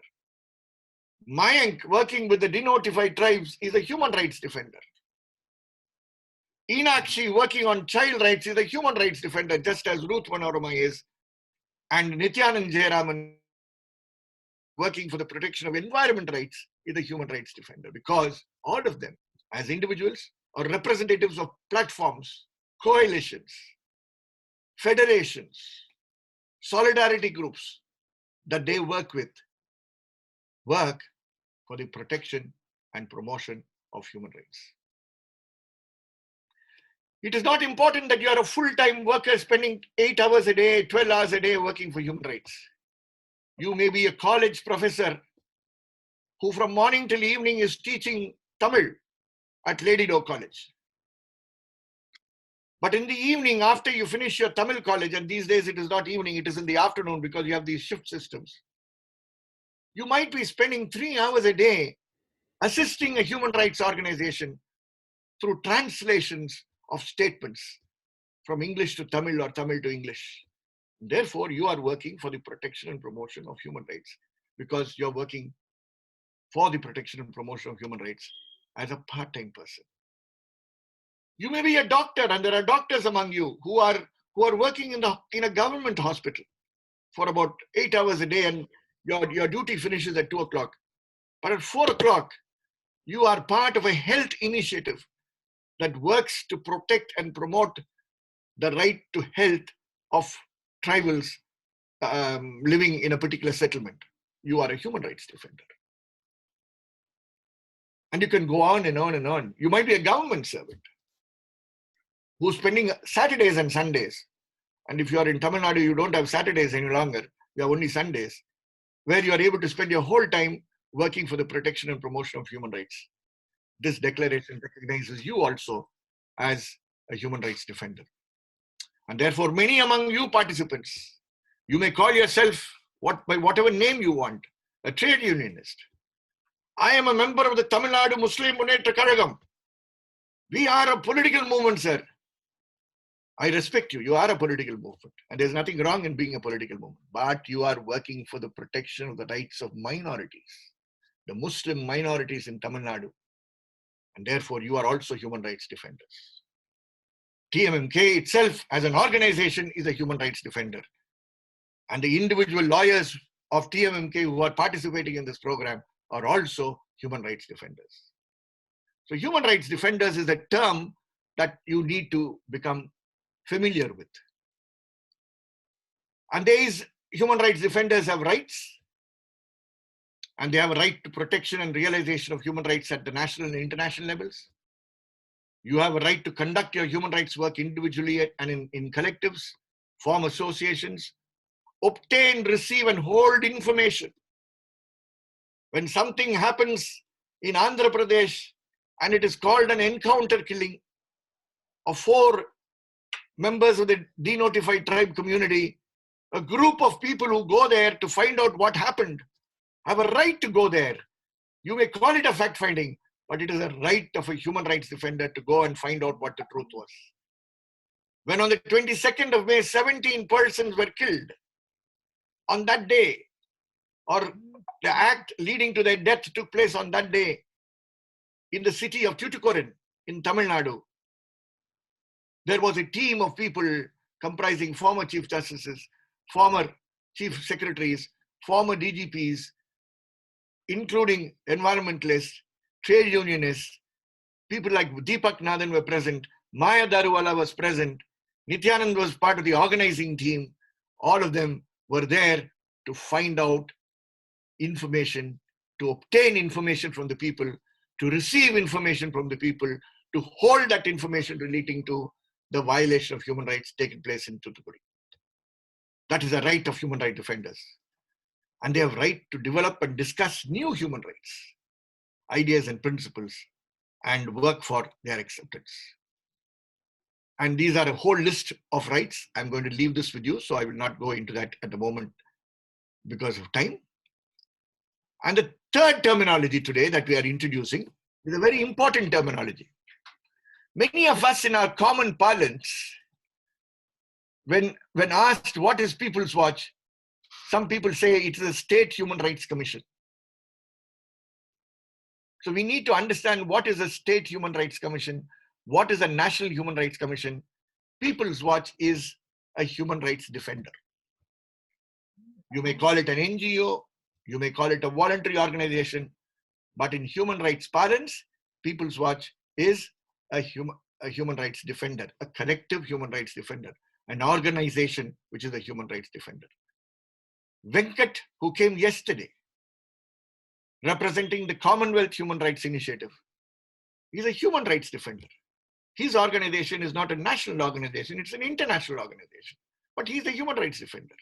Mayank working with the denotified tribes is a human rights defender. Inakshi working on child rights is a human rights defender, just as Ruth Manorama is. And Nityanand Jeyaraman working for the protection of environment rights is a human rights defender, because all of them, as individuals or representatives of platforms, coalitions, federations, solidarity groups that they work with, work for the protection and promotion of human rights. It is not important that you are a full-time worker spending 8 hours a day, 12 hours a day working for human rights. You may be a college professor who from morning till evening is teaching Tamil at Lady Doe College. But in the evening, after you finish your Tamil college, and these days it is not evening, it is in the afternoon because you have these shift systems, you might be spending 3 hours a day assisting a human rights organization through translations of statements from English to Tamil or Tamil to English. Therefore, you are working for the protection and promotion of human rights, because you're working for the protection and promotion of human rights as a part-time person. You may be a doctor, and there are doctors among you who are working in a government hospital for about 8 hours a day, and your duty finishes at 2 o'clock. But at 4 o'clock, you are part of a health initiative that works to protect and promote the right to health of tribals living in a particular settlement. You are a human rights defender. And you can go on and on and on. You might be a government servant who's spending Saturdays and Sundays. And if you are in Tamil Nadu, you don't have Saturdays any longer. You have only Sundays, where you are able to spend your whole time working for the protection and promotion of human rights. This declaration recognizes you also as a human rights defender. And therefore, many among you participants, you may call yourself by whatever name you want, a trade unionist. I am a member of the Tamil Nadu Muslim Munnetra Kazhagam. We are a political movement, sir. I respect you. You are a political movement. And there's nothing wrong in being a political movement. But you are working for the protection of the rights of minorities. the Muslim minorities in Tamil Nadu. And therefore, you are also human rights defenders. TMMK itself as an organization is a human rights defender. And the individual lawyers of TMMK who are participating in this program are also human rights defenders. So human rights defenders is a term that you need to become familiar with. And these human rights defenders have rights, and they have a right to protection and realization of human rights at the national and international levels. You have a right to conduct your human rights work individually and in collectives, form associations, obtain, receive, and hold information. When something happens in Andhra Pradesh and it is called an encounter killing of 4 members of the denotified tribe community, a group of people who go there to find out what happened have a right to go there. You may call it a fact-finding, but it is a right of a human rights defender to go and find out what the truth was. When on the 22nd of May, 17 persons were killed on that day, or the act leading to their death took place on that day in the city of Tuticorin in Tamil Nadu, there was a team of people comprising former chief justices, former chief secretaries, former DGPs, including environmentalists, trade unionists, people like Deepak Nathan were present, Maya Daruwala was present, Nityanand was part of the organizing team. All of them were there to find out information, to obtain information from the people, to receive information from the people, to hold that information relating to the violation of human rights taking place in Tuticorin. That is a right of human rights defenders. And they have right to develop and discuss new human rights, ideas and principles, and work for their acceptance. And these are a whole list of rights. I'm going to leave this with you, so I will not go into that at the moment because of time. And the third terminology today that we are introducing is a very important terminology. Many of us in our common parlance, when asked what is People's Watch, some people say it is a state human rights commission. So we need to understand what is a state human rights commission, what is a national human rights commission. People's Watch is a human rights defender. You may call it an NGO, you may call it a voluntary organization, but in human rights parlance, People's Watch is a human rights defender, a collective human rights defender, an organization which is a human rights defender. Venkat, who came yesterday, representing the Commonwealth Human Rights Initiative, he's a human rights defender. His organization is not a national organization, it's an international organization, but he's a human rights defender.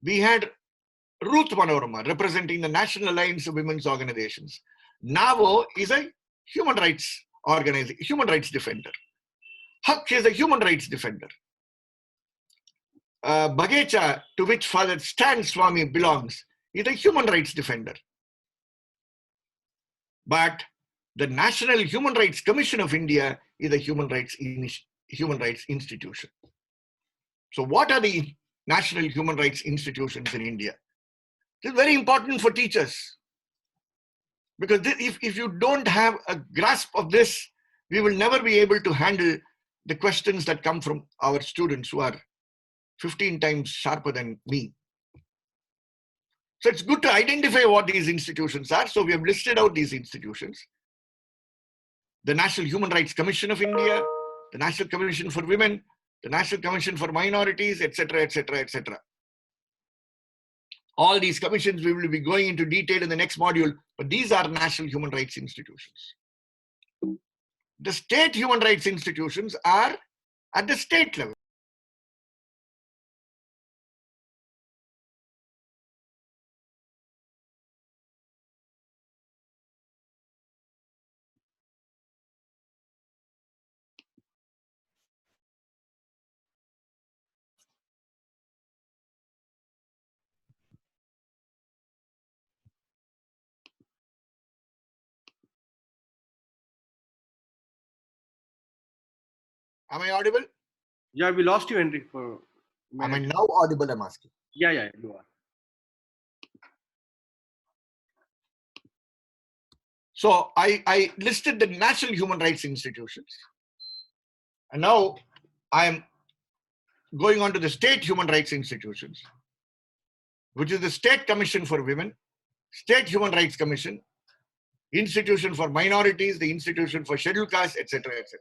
We had Ruth Manorama representing the National Alliance of Women's Organizations. NAVO is a human rights organization, human rights defender. Haq is a human rights defender. Bagecha, to which Father Stan Swami belongs, is a human rights defender. But the National Human Rights Commission of India is a human rights institution. So what are the national human rights institutions in India? This is very important for teachers. Because if you don't have a grasp of this, we will never be able to handle the questions that come from our students who are 15 times sharper than me. So it's good to identify what these institutions are. So we have listed out these institutions. The National Human Rights Commission of India, the National Commission for Women, the National Commission for Minorities, etc., etc., etc. All these commissions we will be going into detail in the next module, but these are national human rights institutions. The state human rights institutions are at the state level. Am I audible? Yeah, we lost you, Henri. Am I now audible, I'm asking? Yeah, you are. So I listed the national human rights institutions. And now I am going on to the state human rights institutions, which is the State Commission for Women, State Human Rights Commission, Institution for Minorities, the Institution for Scheduled Castes, etc., etc., etc.,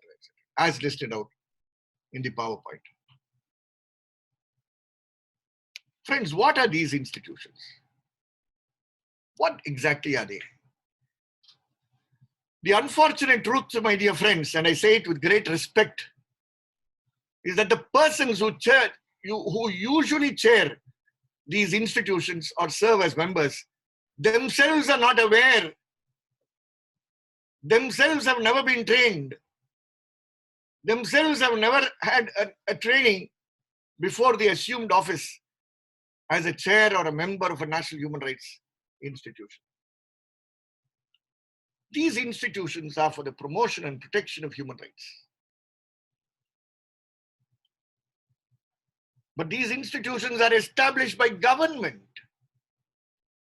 as listed out in the PowerPoint. Friends, what are these institutions? What exactly are they? The unfortunate truth, my dear friends, and I say it with great respect, is that the persons who usually chair these institutions or serve as members themselves are not aware, themselves have never been trained, themselves have never had a training before they assumed office as a chair or a member of a national human rights institution. These institutions are for the promotion and protection of human rights. But these institutions are established by government.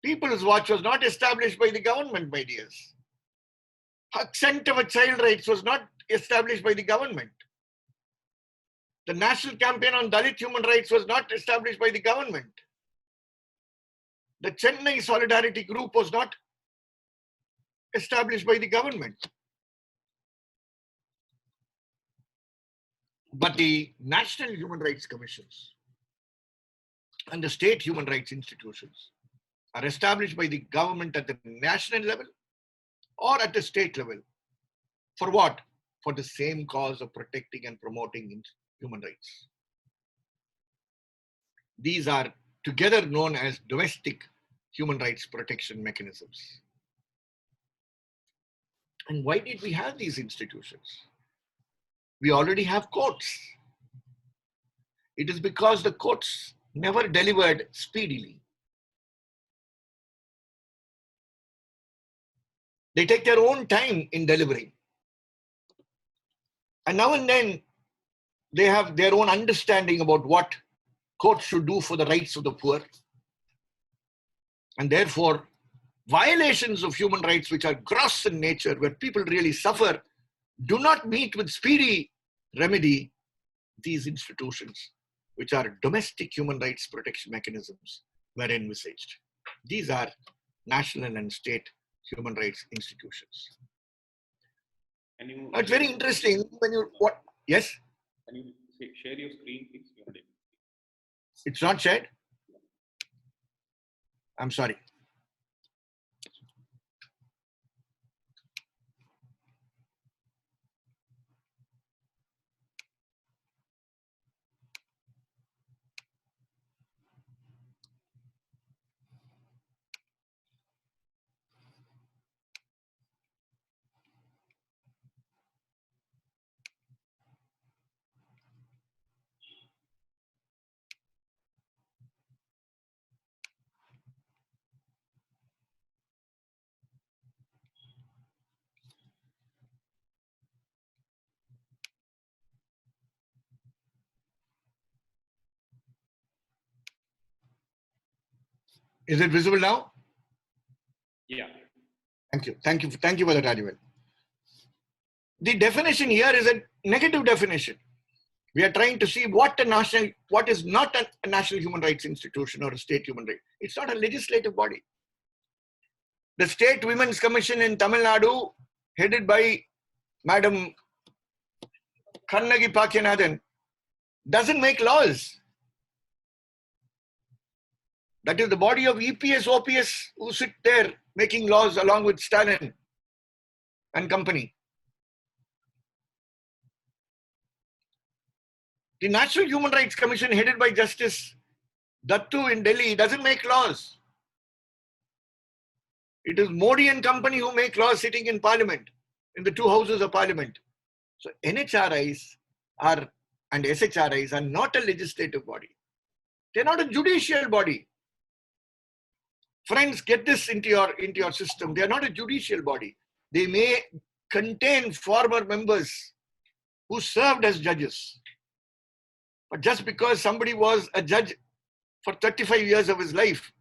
People's Watch was not established by the government, my dears. Center for Child Rights was not established by the government. The National Campaign on Dalit Human Rights was not established by the government. The Chennai Solidarity Group was not established by the government. But the National Human Rights Commissions and the state human rights institutions are established by the government at the national level or at the state level. For what? For the same cause of protecting and promoting human rights. These are together known as domestic human rights protection mechanisms. And why did we have these institutions? We already have courts. It is because the courts never delivered speedily. They take their own time in delivering. And now and then they have their own understanding about what courts should do for the rights of the poor. And therefore, violations of human rights which are gross in nature, where people really suffer, do not meet with speedy remedy. These institutions, which are domestic human rights protection mechanisms, were envisaged. These are national and state human rights institutions. It's very interesting when you, what? Yes? Can you share your screen, please? It's not shared? I'm sorry. Is it visible now? Yeah. Thank you. Thank you. Thank you for that, Adivel. The definition here is a negative definition. We are trying to see what is not a national human rights institution or a state human rights. It's not a legislative body. The State Women's Commission in Tamil Nadu, headed by Madam Kannagi Pakyanathan, doesn't make laws. That is the body of EPS, OPS who sit there making laws along with Stalin and company. The National Human Rights Commission headed by Justice Dattu in Delhi doesn't make laws. It is Modi and company who make laws sitting in parliament, in the two houses of parliament. So NHRIs and SHRIs are not a legislative body. They're not a judicial body. Friends, get this into your system. They are not a judicial body. They may contain former members who served as judges. But just because somebody was a judge for 35 years of his life,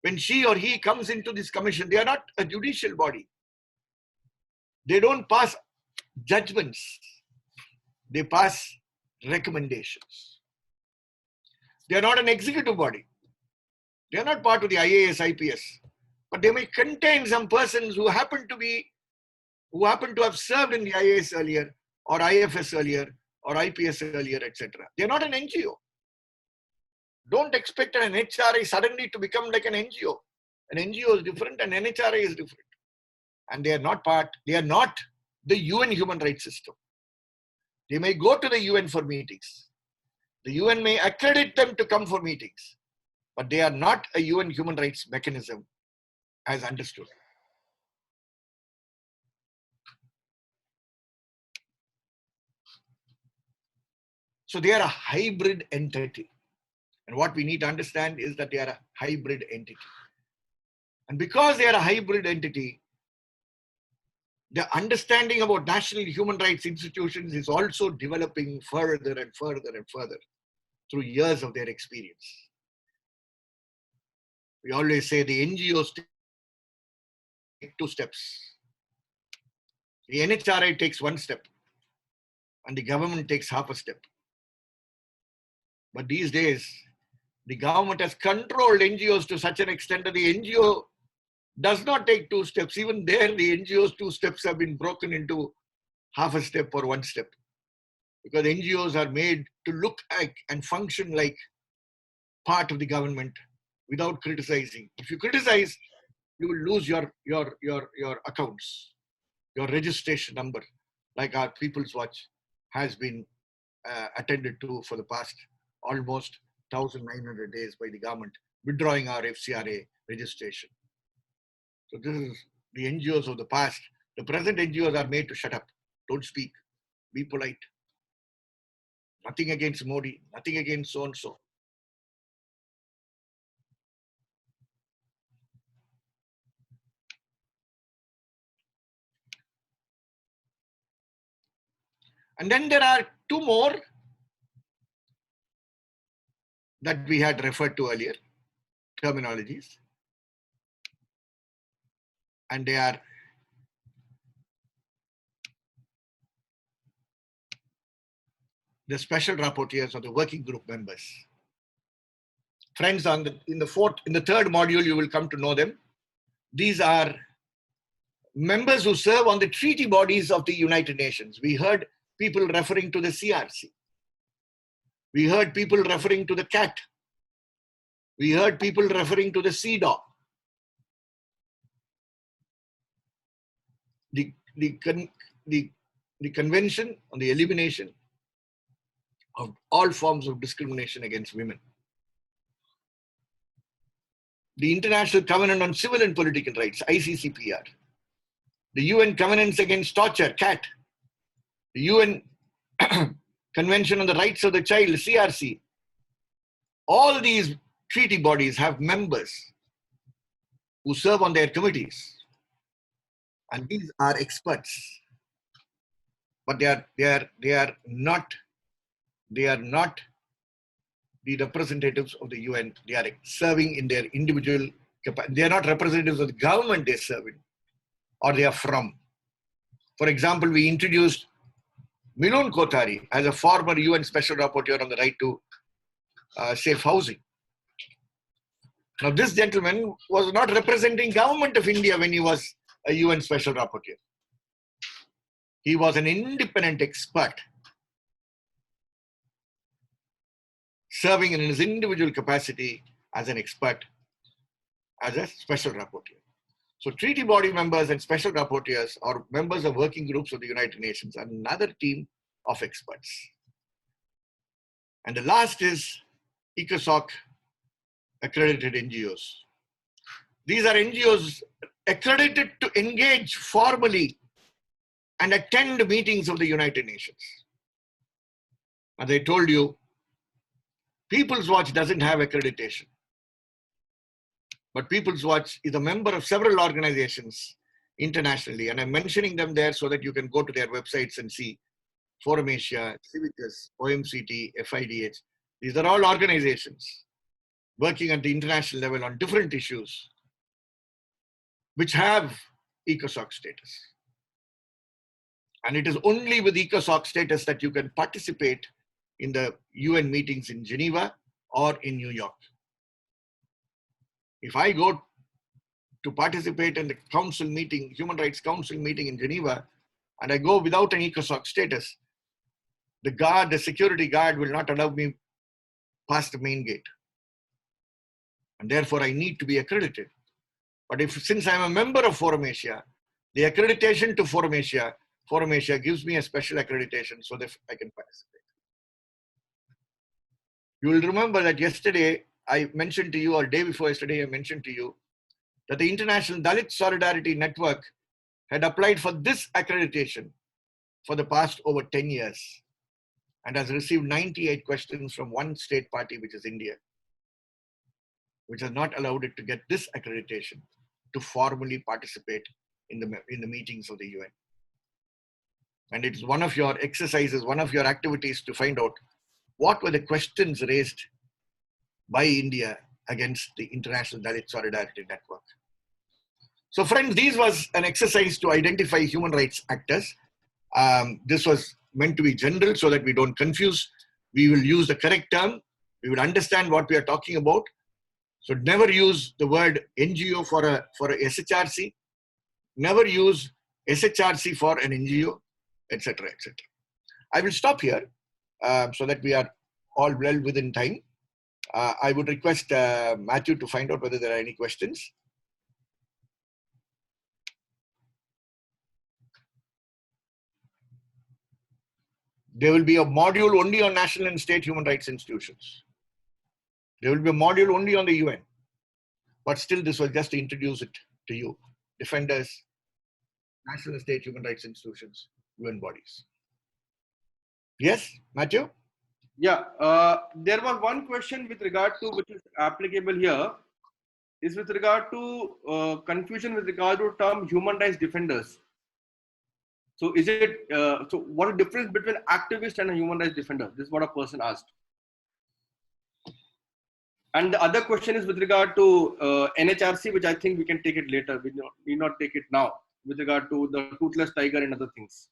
when she or he comes into this commission, they are not a judicial body. They don't pass judgments. They pass recommendations. They are not an executive body. They are not part of the IAS, IPS. But they may contain some persons who happen to have served in the IAS earlier, or IFS earlier, or IPS earlier, etc. They are not an NGO. Don't expect an NHRI suddenly to become like an NGO. An NGO is different, and NHRI is different. And they are not the UN human rights system. They may go to the UN for meetings. The UN may accredit them to come for meetings, but they are not a UN human rights mechanism as understood. So they are a hybrid entity. And what we need to understand is that they are a hybrid entity. And because they are a hybrid entity, the understanding about national human rights institutions is also developing further and further and further through years of their experience. We always say the NGOs take 2 steps. The NHRI takes 1 step, and the government takes half a step. But these days, the government has controlled NGOs to such an extent that the NGO does not take 2 steps. Even there, the NGO's 2 steps have been broken into half a step or 1 step. Because NGOs are made to look like and function like part of the government without criticizing. If you criticize, you will lose your accounts, your registration number, like our People's Watch has been attended to for the past almost 1,900 days by the government, withdrawing our FCRA registration. So this is the NGOs of the past. The present NGOs are made to shut up, don't speak, be polite. Nothing against Modi, nothing against so-and-so. And then there are 2 more that we had referred to earlier, terminologies. And they are the special rapporteurs or the working group members. Friends, in the 3rd module, you will come to know them. These are members who serve on the treaty bodies of the United Nations. We heard people referring to the CRC. We heard people referring to the CAT. We heard people referring to the CEDAW. The Convention on the Elimination of all forms of discrimination against women. The International Covenant on Civil and Political Rights, ICCPR. The UN Covenants Against Torture, CAT. The UN Convention on the Rights of the Child, CRC. All these treaty bodies have members who serve on their committees. And these are experts. But they are not the representatives of the UN. They are serving in their individual capacity. They are not representatives of the government they serve in or they are from. For example, we introduced Milun Kothari as a former UN Special Rapporteur on the right to safe housing. Now, this gentleman was not representing government of India when he was a UN Special Rapporteur. He was an independent expert serving in his individual capacity as an expert, as a special rapporteur. So treaty body members and special rapporteurs are members of working groups of the United Nations, another team of experts. And the last is ECOSOC accredited NGOs. These are NGOs accredited to engage formally and attend meetings of the United Nations. As I told you, People's Watch doesn't have accreditation. But People's Watch is a member of several organizations internationally. And I'm mentioning them there so that you can go to their websites and see Forum Asia, Civicus, OMCT, FIDH. These are all organizations working at the international level on different issues which have ECOSOC status. And it is only with ECOSOC status that you can participate in the UN meetings in Geneva or in New York. If I go to participate in the council meeting, Human Rights Council meeting in Geneva, and I go without an ECOSOC status, the security guard will not allow me past the main gate. And therefore I need to be accredited. But since I'm a member of Forum Asia, the accreditation to Forum Asia gives me a special accreditation so that I can participate. You will remember that yesterday I mentioned to you, or day before yesterday I mentioned to you, that the International Dalit Solidarity Network had applied for this accreditation for the past over 10 years and has received 98 questions from one state party, which is India, which has not allowed it to get this accreditation to formally participate in the meetings of the UN. And it's one of your exercises, one of your activities to find out what were the questions raised by India against the International Dalit Solidarity Network. So friends, this was an exercise to identify human rights actors. This was meant to be general so that we don't confuse. We will use the correct term. We will understand what we are talking about. So never use the word NGO for a SHRC. Never use SHRC for an NGO, etc., etc. I will stop here so that we are all well within time. I would request Matthew to find out whether there are any questions. There will be a module only on national and state human rights institutions. There will be a module only on the UN. But still, this was just to introduce it to you. Defenders, national and state human rights institutions, UN bodies. Yes, Matthew? Yeah, there was one question with regard to, which is applicable here, is with regard to confusion with regard to term human rights defenders. So is it, so what is the difference between activist and a human rights defender? This is what a person asked. And the other question is with regard to NHRC, which I think we can take it later. We need not take it now, with regard to the toothless tiger and other things.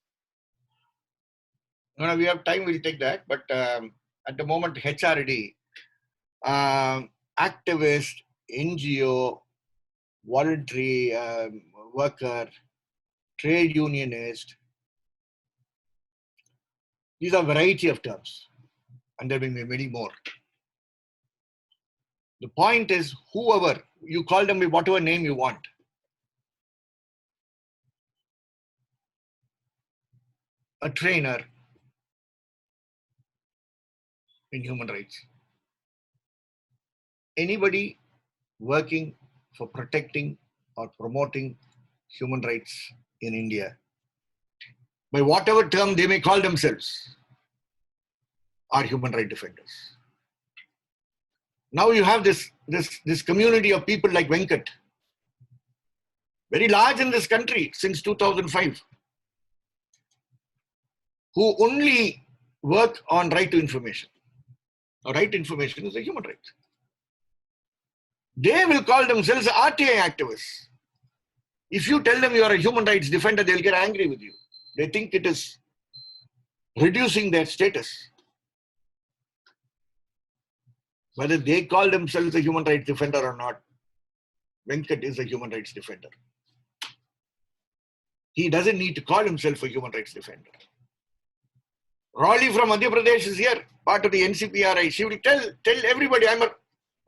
No, we have time, we'll take that. But at the moment, HRD, activist, NGO, voluntary worker, trade unionist, these are a variety of terms, and there will be many more. The point is, whoever, you call them with whatever name you want. A trainer in human rights. Anybody working for protecting or promoting human rights in India, by whatever term they may call themselves, are human rights defenders. Now you have this community of people like Venkat, very large in this country since 2005, who only work on right to information. Now, right to information is a human right. They will call themselves RTI activists. If you tell them you are a human rights defender, they'll get angry with you. They think it is reducing their status. Whether they call themselves a human rights defender or not, Venkat is a human rights defender. He doesn't need to call himself a human rights defender. Raleigh from Madhya Pradesh is here, part of the NCPRI. She will tell everybody, I'm a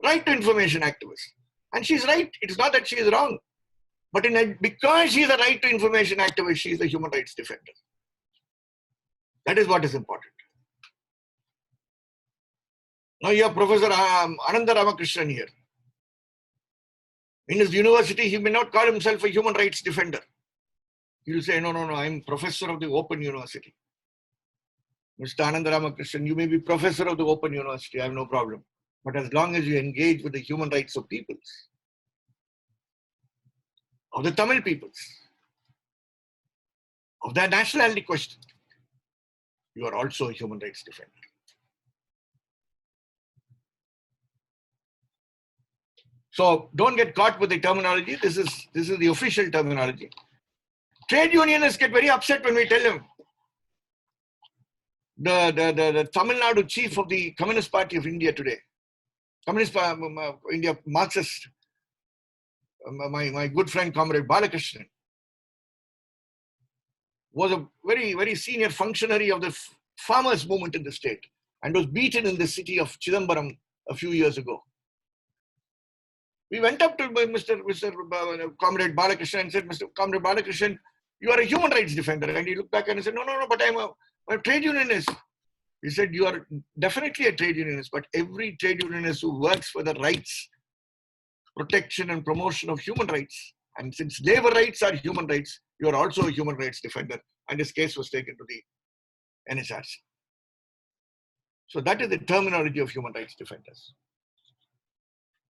right to information activist. And she's right. It's not that she is wrong. But because she is a right to information activist, she is a human rights defender. That is what is important. Now you have Professor Ananda Ramakrishnan here. In his university, he may not call himself a human rights defender. He will say, no, I'm professor of the Open University. Mr. Ananda Ramakrishnan, you may be professor of the Open University, I have no problem. But as long as you engage with the human rights of peoples, of the Tamil peoples, of their nationality question, you are also a human rights defender. So don't get caught with the terminology. This is the official terminology. Trade unionists get very upset when we tell them the Tamil Nadu chief of the Communist Party of India today, India Marxist, my good friend Comrade Balakrishnan, was a very, very senior functionary of the farmers' movement in the state and was beaten in the city of Chidambaram a few years ago. We went up to Mr. Comrade Balakrishnan and said, Mr. Comrade Balakrishnan, you are a human rights defender. And he looked back and said, no, but I'm a trade unionist. He said, you are definitely a trade unionist, but every trade unionist who works for the rights, protection and promotion of human rights, and since labor rights are human rights, you are also a human rights defender. And his case was taken to the NHRC. So that is the terminology of human rights defenders.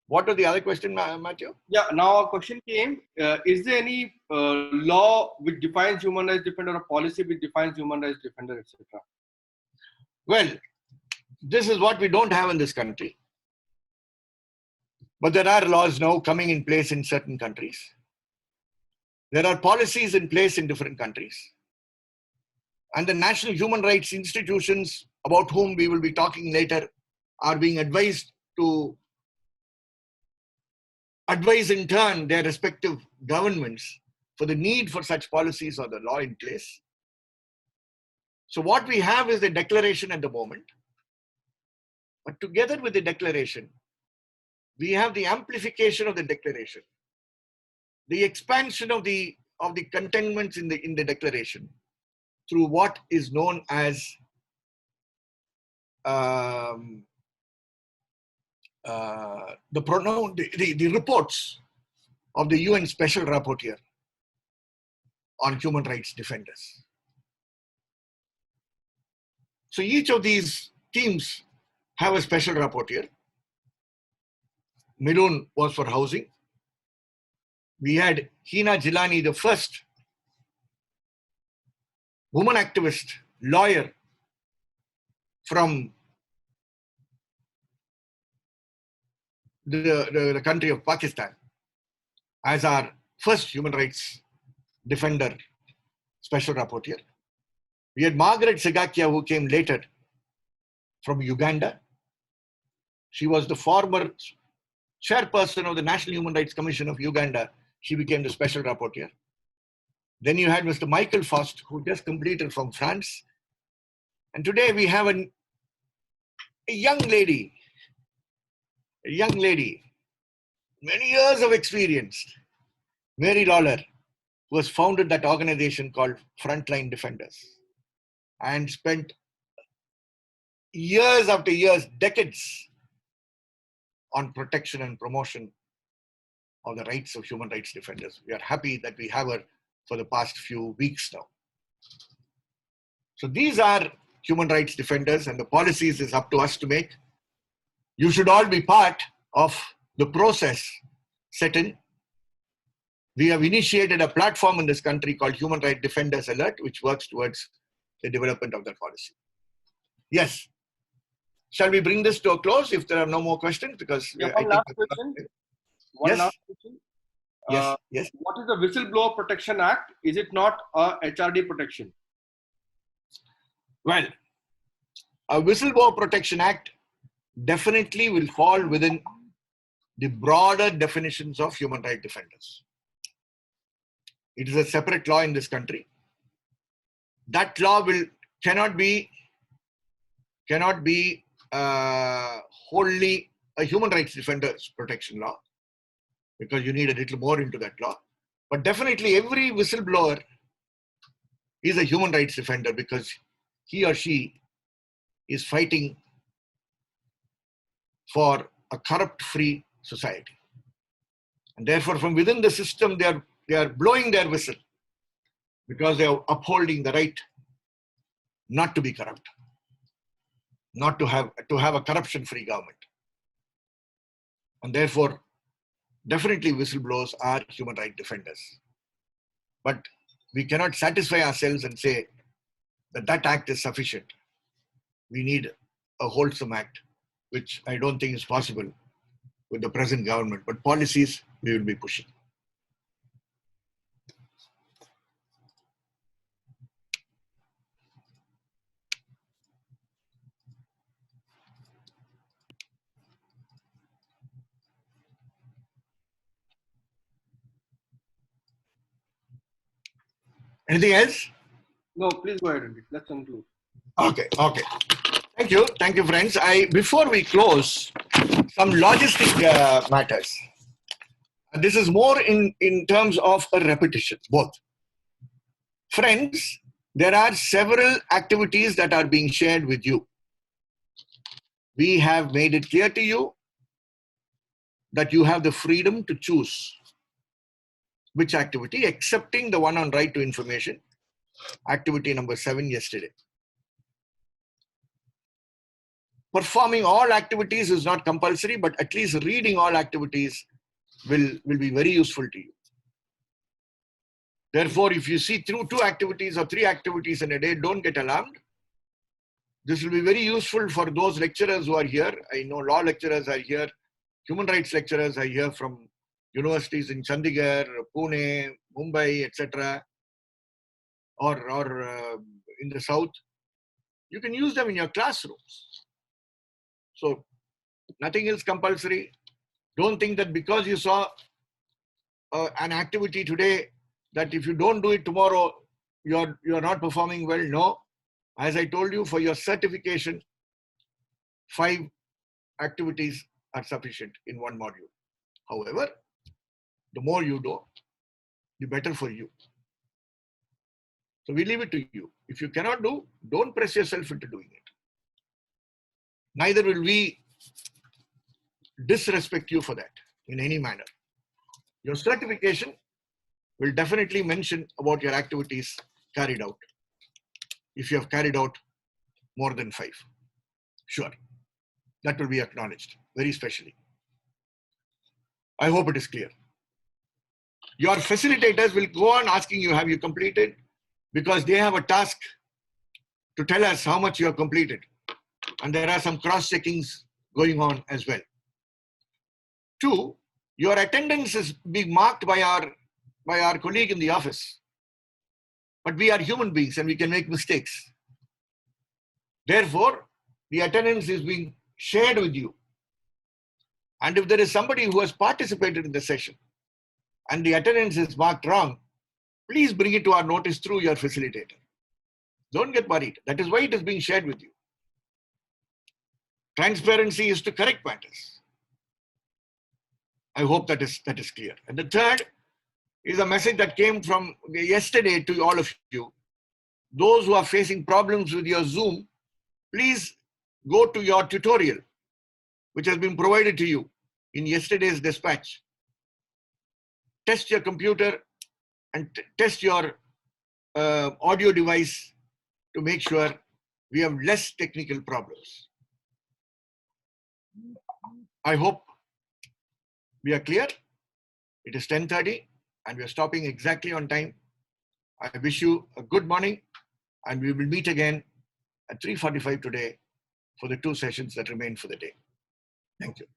What was the other question, Matthew? Yeah, now a question came, is there any law which defines human rights defender or policy which defines human rights defender, etc.? Well, this is what we don't have in this country. But there are laws now coming in place in certain countries. There are policies in place in different countries. And the national human rights institutions, about whom we will be talking later, are being advised to advise in turn their respective governments for the need for such policies or the law in place. So what we have is the declaration at the moment. But together with the declaration, we have the amplification of the declaration, the expansion of the contentments in the declaration through what is known as the reports of the UN Special Rapporteur on human rights defenders. So each of these teams have a special rapporteur. Milun was for housing. We had Hina Jilani, the first woman activist, lawyer from the country of Pakistan, as our first human rights defender, special rapporteur. We had Margaret Segakia, who came later from Uganda. She was the former chairperson of the National Human Rights Commission of Uganda. She became the special rapporteur. Then you had Mr. Michael Faust, who just completed from France. And today we have a young lady, many years of experience, Mary Lawler, who has founded that organization called Frontline Defenders and spent years after years, decades, on protection and promotion of the rights of human rights defenders. We are happy that we have her for the past few weeks now. So these are human rights defenders, and the policies is up to us to make. You should all be part of the process set in. We have initiated a platform in this country called Human Rights Defenders Alert, which works towards the development of that policy. Yes. Shall we bring this to a close if there are no more questions? Because One last question. Yes. What is the Whistleblower Protection Act? Is it not a HRD protection? Well, a Whistleblower Protection Act definitely will fall within the broader definitions of human rights defenders. It is a separate law in this country. That law cannot be wholly a human rights defenders protection law, because you need a little more into that law. But definitely every whistleblower is a human rights defender because he or she is fighting for a corrupt-free society. And therefore, from within the system, they are blowing their whistle because they are upholding the right not to be corrupt, not to have a corruption-free government. And therefore, definitely whistleblowers are human rights defenders. But we cannot satisfy ourselves and say that that act is sufficient. We need a wholesome act, which I don't think is possible with the present government, but policies we will be pushing. Anything else? No, please go ahead, Henri. Let's conclude. Okay. Thank you, friends. Before we close, some logistic matters. And this is more in terms of a repetition, both. Friends, there are several activities that are being shared with you. We have made it clear to you that you have the freedom to choose which activity, excepting the one on right to information, activity number 7 yesterday. Performing all activities is not compulsory, but at least reading all activities will be very useful to you. Therefore, if you see through 2 activities or 3 activities in a day, don't get alarmed. This will be very useful for those lecturers who are here. I know law lecturers are here, human rights lecturers are here from universities in Chandigarh, Pune, Mumbai, etc., or in the south. You can use them in your classrooms. So nothing is compulsory. Don't think that because you saw an activity today, that if you don't do it tomorrow, you're not performing well. No. As I told you, for your certification, 5 activities are sufficient in one module. However, the more you do, the better for you. So we leave it to you. If you cannot do, don't press yourself into doing it. Neither will we disrespect you for that in any manner. Your certification will definitely mention about your activities carried out, if you have carried out more than 5. Sure, that will be acknowledged very specially. I hope it is clear. Your facilitators will go on asking you, have you completed? Because they have a task to tell us how much you have completed. And there are some cross-checkings going on as well. 2, your attendance is being marked by our colleague in the office. But we are human beings and we can make mistakes. Therefore, the attendance is being shared with you. And if there is somebody who has participated in the session and the attendance is marked wrong, please bring it to our notice through your facilitator. Don't get worried. That is why it is being shared with you. Transparency is to correct matters. I hope that is clear. And the third is a message that came from yesterday to all of you. Those who are facing problems with your Zoom, please go to your tutorial, which has been provided to you in yesterday's dispatch. Test your computer and test your audio device to make sure we have less technical problems. I hope we are clear. It is 10:30 and we are stopping exactly on time. I wish you a good morning and we will meet again at 3:45 today for the 2 sessions that remain for the day. Thank you.